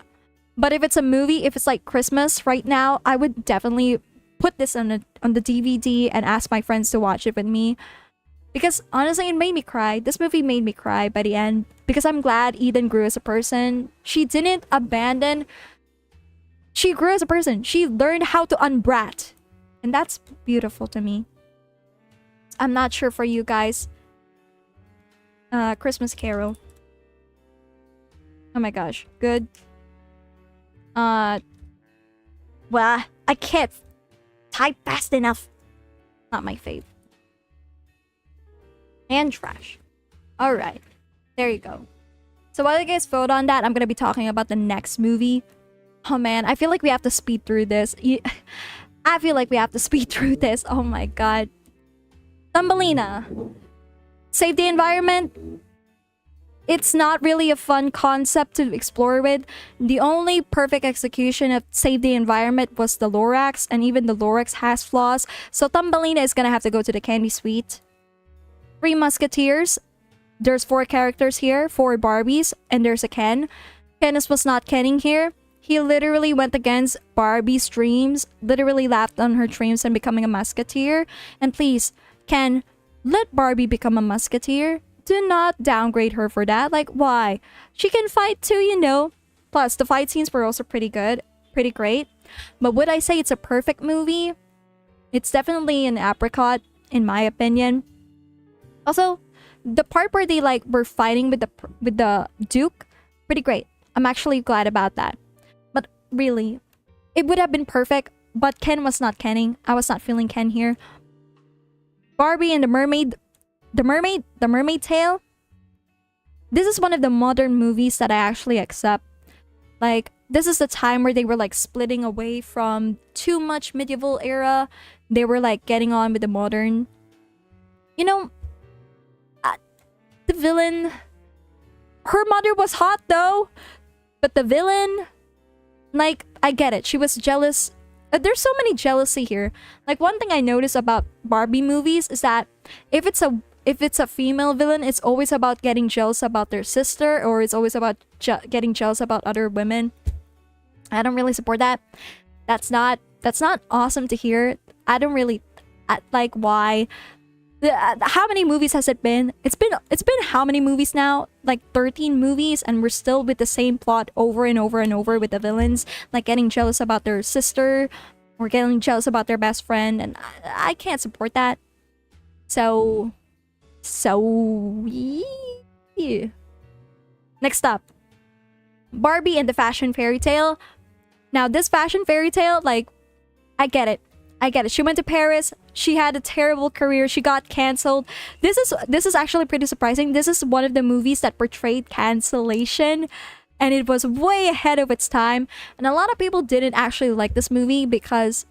But if it's a movie, if it's like Christmas right now, I would definitely put this on the DVD and ask my friends to watch it with me. Because honestly, it made me cry. This movie made me cry by the end. Because I'm glad Eden grew as a person. She didn't abandon. She grew as a person. She learned how to unbrat. And that's beautiful to me. I'm not sure for you guys. Christmas Carol. Oh my gosh. Good. Well, I can't type fast enough. Not my fave. And trash. Alright. There you go. So while you guys vote on that, I'm gonna be talking about the next movie. Oh man, I feel like we have to speed through this. I feel like we have to speed through this. Oh my god. Thumbelina. Save the environment. It's not really a fun concept to explore with. The only perfect execution of Save the Environment was the Lorax, and even the Lorax has flaws. So Thumbelina is gonna have to go to the Candy Suite. Three Musketeers. There's 4 characters here, 4 Barbies, and there's a Ken. Kenneth was not Kenning here. He literally went against Barbie's dreams, literally laughed on her dreams and becoming a Musketeer. And please, Ken, let Barbie become a Musketeer. Do not downgrade her for that. Like, why? She can fight too, you know. Plus, the fight scenes were also pretty good. Pretty great. But would I say it's a perfect movie? It's definitely an apricot, in my opinion. Also, the part where they like were fighting with the Duke, pretty great. I'm actually glad about that. But really, it would have been perfect, but Ken was not Kenning. I was not feeling Ken here. Barbie and the mermaid tale. this is one of the modern movies that I actually accept. Like, this is the time where they were like splitting away from too much medieval era. They were like getting on with the modern. You know, the villain, her mother was hot though, but the villain, like, I get it. She was jealous. There's so many jealousy here. Like, one thing I notice about Barbie movies is that if it's a female villain, it's always about getting jealous about their sister, or it's always about getting jealous about other women. I don't really support that. That's not awesome to hear. I don't really like why. How many movies has it been? It's been how many movies now? Like 13 movies, and we're still with the same plot over and over and over with the villains, like getting jealous about their sister or getting jealous about their best friend, and I can't support that. So yeah. Next up, Barbie and the Fashion Fairy Tale. Now, this fashion fairy tale, like, I get it. She went to Paris. She had a terrible career. She got canceled. This is actually pretty surprising. This is one of the movies that portrayed cancellation, and it was way ahead of its time. And a lot of people didn't actually like this movie because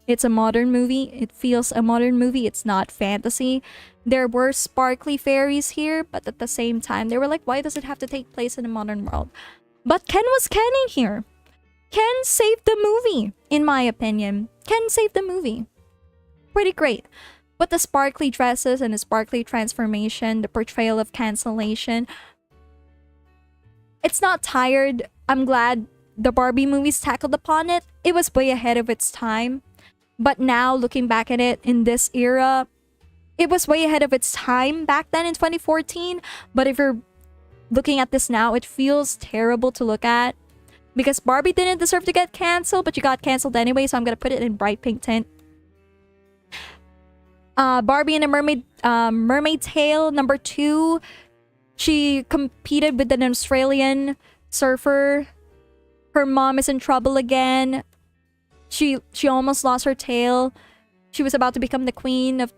it's a modern movie. It feels a modern movie. It's not fantasy. There were sparkly fairies here, but at the same time, they were like, why does it have to take place in a modern world? But Ken was Kenning here. Ken saved the movie, in my opinion. Ken saved the movie. Pretty great. But the sparkly dresses and the sparkly transformation, the portrayal of cancellation, it's not tired. I'm glad the Barbie movies tackled upon it. It was way ahead of its time. But now, looking back at it in this era, it was way ahead of its time back then in 2014. But if you're looking at this now, it feels terrible to look at. Because Barbie didn't deserve to get canceled, but you got canceled anyway, so I'm gonna put it in bright pink tint. Barbie and the Mermaid Tale #2. She competed with an Australian surfer. Her mom is in trouble again. She almost lost her tail. She was about to become the queen of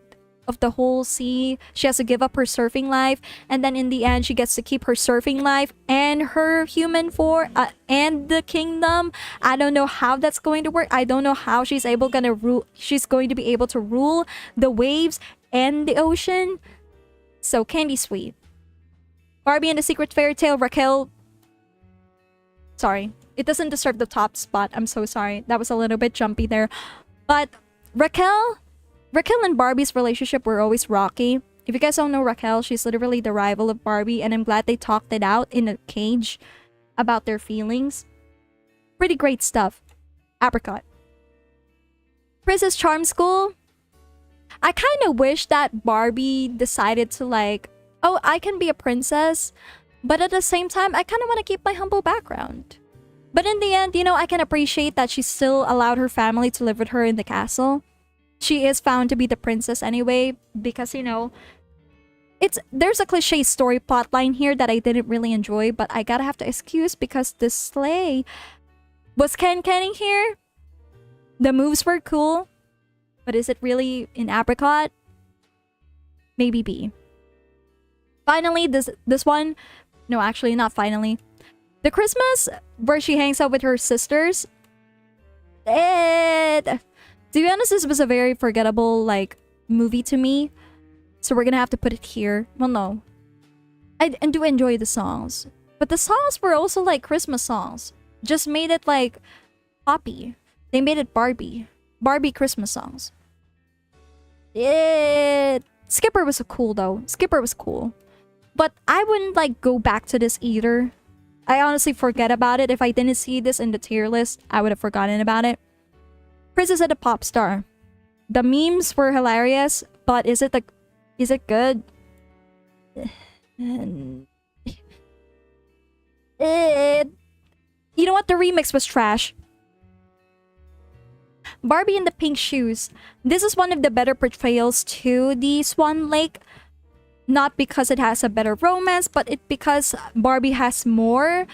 the whole sea. She has to give up her surfing life, and then in the end she gets to keep her surfing life and her human form and the kingdom. I don't know how that's going to work. I don't know how she's going to be able to rule the waves and the ocean. So candy sweet. Barbie and the Secret Fairy Tale. Raquel, sorry, it doesn't deserve the top spot. I'm so sorry, that was a little bit jumpy there. But Raquel and Barbie's relationship were always rocky. If you guys don't know Raquel, she's literally the rival of Barbie, and I'm glad they talked it out in a cage about their feelings. Pretty great stuff. Apricot. Princess Charm School. I kind of wish that Barbie decided to like, oh, I can be a princess, but at the same time, I kind of want to keep my humble background. But in the end, you know, I can appreciate that she still allowed her family to live with her in the castle. She is found to be the princess anyway, because, you know, there's a cliche story plotline here that I didn't really enjoy, but I gotta have to excuse because the sleigh was Kenning here. The moves were cool, but is it really in Apricot? Maybe B. Finally, this one, no, actually not finally. The Christmas where she hangs out with her sisters. To be honest, this was a very forgettable, like, movie to me. So we're gonna have to put it here. Well, no. I do enjoy the songs. But the songs were also, like, Christmas songs. Just made it, like, poppy. They made it Barbie. Barbie Christmas songs. Skipper was cool, though. Skipper was cool. But I wouldn't, like, go back to this either. I honestly forget about it. If I didn't see this in the tier list, I would have forgotten about it. Princess and the Pop Star. The memes were hilarious, but is it good? You know what? The remix was trash. Barbie in the Pink Shoes. This is one of the better portrayals to the Swan Lake. Not because it has a better romance, but because Barbie has more,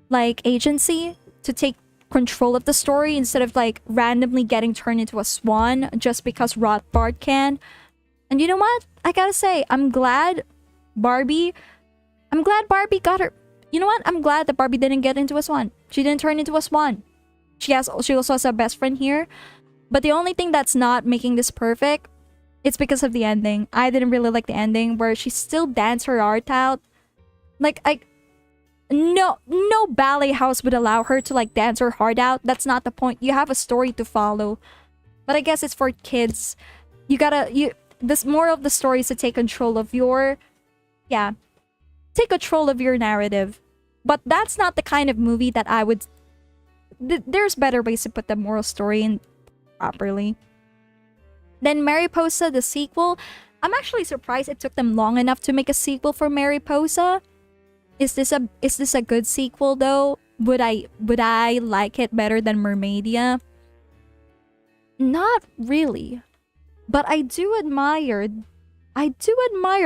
like, agency to take control of the story instead of, like, randomly getting turned into a swan just because Rothbard can. And you know what? I gotta say, I'm glad Barbie I'm glad Barbie got her. You know what? I'm glad that Barbie didn't get into a swan. She didn't turn into a swan. She also has a best friend here. But the only thing that's not making this perfect, it's because of the ending. I didn't really like the ending where she still danced her heart out. Like, no ballet house would allow her to like dance her heart out. That's not the point. You have a story to follow. But I guess it's for kids. This moral of the story is to take control of your, take control of your narrative. But that's not the kind of movie that I would, there's better ways to put the moral story in properly. Then Mariposa, the sequel. I'm actually surprised it took them long enough to make a sequel for Mariposa. Is this a good sequel though? Would I like it better than Mermaidia? Not really. But I do admire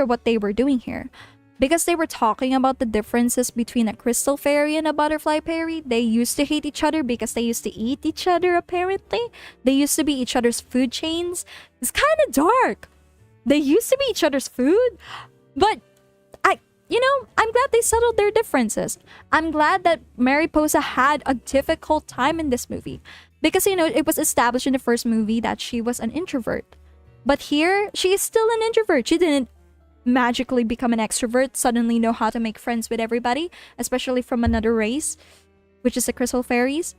what they were doing here. Because they were talking about the differences between a crystal fairy and a butterfly fairy. They used to hate each other because they used to eat each other, apparently. They used to be each other's food chains. It's kind of dark. They used to be each other's food. But I'm glad they settled their differences. I'm glad that Mariposa had a difficult time in this movie. Because, it was established in the first movie that she was an introvert. But here, she is still an introvert. She didn't magically become an extrovert, suddenly know how to make friends with everybody, especially from another race, which is the Crystal Fairies.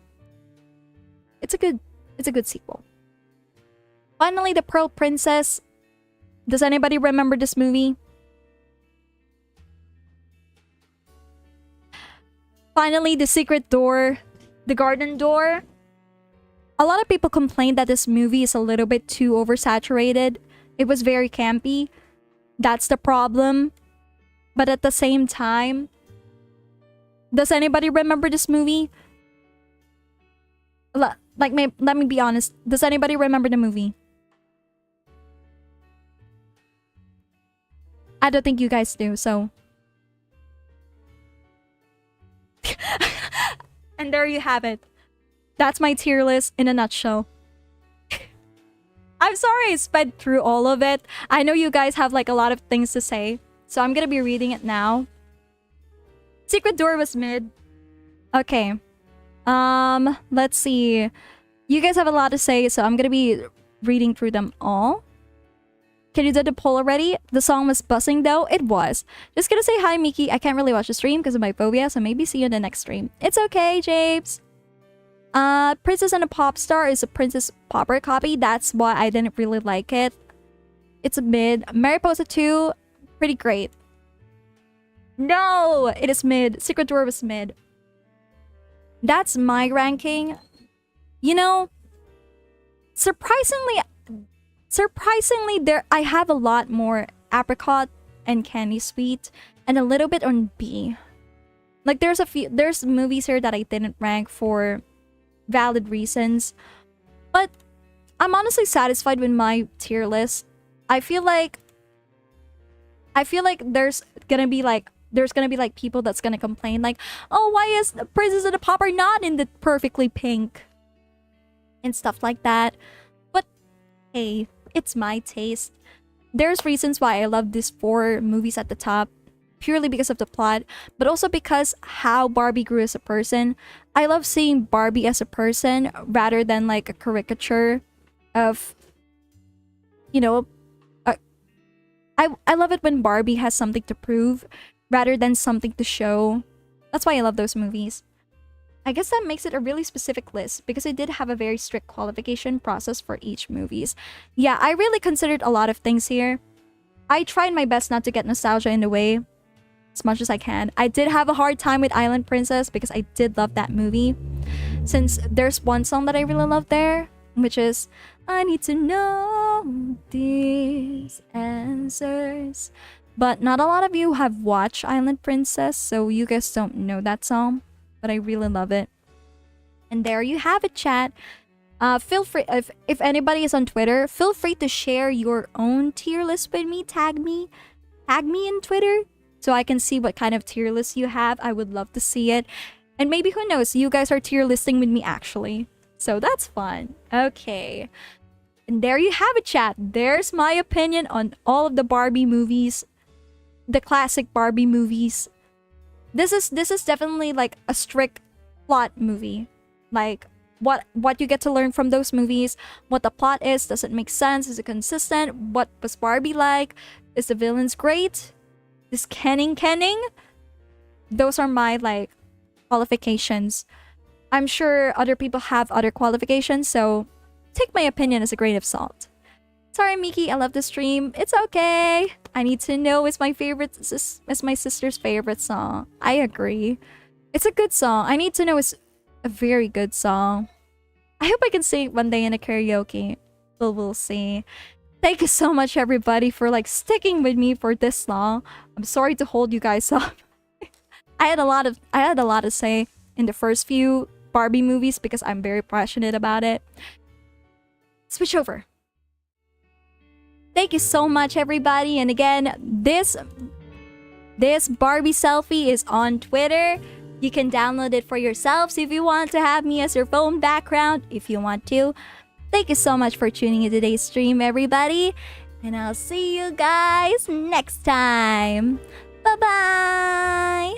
It's a good sequel. Finally, the Pearl Princess. Does anybody remember this movie? Finally, the secret door, the garden door. A lot of people complained that this movie is a little bit too oversaturated. It was very campy. That's the problem. But at the same time, does anybody remember this movie? Let me be honest. Does anybody remember the movie? I don't think you guys do, so. And there you have it. That's my tier list in a nutshell. I'm sorry I sped through all of it. I know you guys have like a lot of things to say, so I'm gonna be reading it now. Secret Door was mid. Okay. Let's see. You guys have a lot to say, so I'm gonna be reading through them all. Can you do the poll already? The song was buzzing though. It was. Just gonna say hi, Miki. I can't really watch the stream because of my phobia, so maybe see you in the next stream. It's okay, Japes. Princess and a Pop Star is a Princess Pauper copy. That's why I didn't really like it. It's a mid. Mariposa 2, pretty great. No, it is mid. Secret Door was mid. That's my ranking. Surprisingly, I have a lot more apricot and candy sweet and a little bit on B. Like there's movies here that I didn't rank for valid reasons, but I'm honestly satisfied with my tier list. I feel like there's gonna be like people that's gonna complain like, oh, why is the Princess and the Pauper not in the perfectly pink and stuff like that. But hey, it's my taste. There's reasons why I love these 4 movies at the top, purely because of the plot, but also because how Barbie grew as a person. I love seeing Barbie as a person rather than like a caricature of, I love it when Barbie has something to prove rather than something to show. That's why I love those movies. I guess that makes it a really specific list because I did have a very strict qualification process for each movies. Yeah, I really considered a lot of things here. I tried my best not to get nostalgia in the way as much as I can. I did have a hard time with Island Princess because I did love that movie. Since there's one song that I really love there, which is I need to know these answers. But not a lot of you have watched Island Princess, so you guys don't know that song. But I really love it. And there you have it, chat. Feel free, if anybody is on Twitter, feel free to share your own tier list with me. Tag me in Twitter so I can see what kind of tier list you have. I would love to see it. And maybe, who knows, you guys are tier listing with me actually. So that's fun. Okay. And there you have it, chat. There's my opinion on all of the Barbie movies. The classic Barbie movies. This is definitely like a strict plot movie. Like what you get to learn from those movies, what the plot is, does it make sense, is it consistent, what was Barbie like, is the villains great, is Kenning. Those are my like qualifications. I'm sure other people have other qualifications, so take my opinion as a grain of salt. Sorry, Miki, I love the stream. It's okay. I Need to Know is my favorite, is my sister's favorite song. I agree. It's a good song. I Need to Know is a very good song. I hope I can sing it one day in a karaoke. We'll see. Thank you so much, everybody, for like sticking with me for this long. I'm sorry to hold you guys up. I had a lot to say in the first few Barbie movies because I'm very passionate about it. Switch over. Thank you so much, everybody. And again, this Barbie selfie is on Twitter. You can download it for yourselves if you want to have me as your phone background, if you want to. Thank you so much for tuning in today's stream, everybody. And I'll see you guys next time. Bye-bye.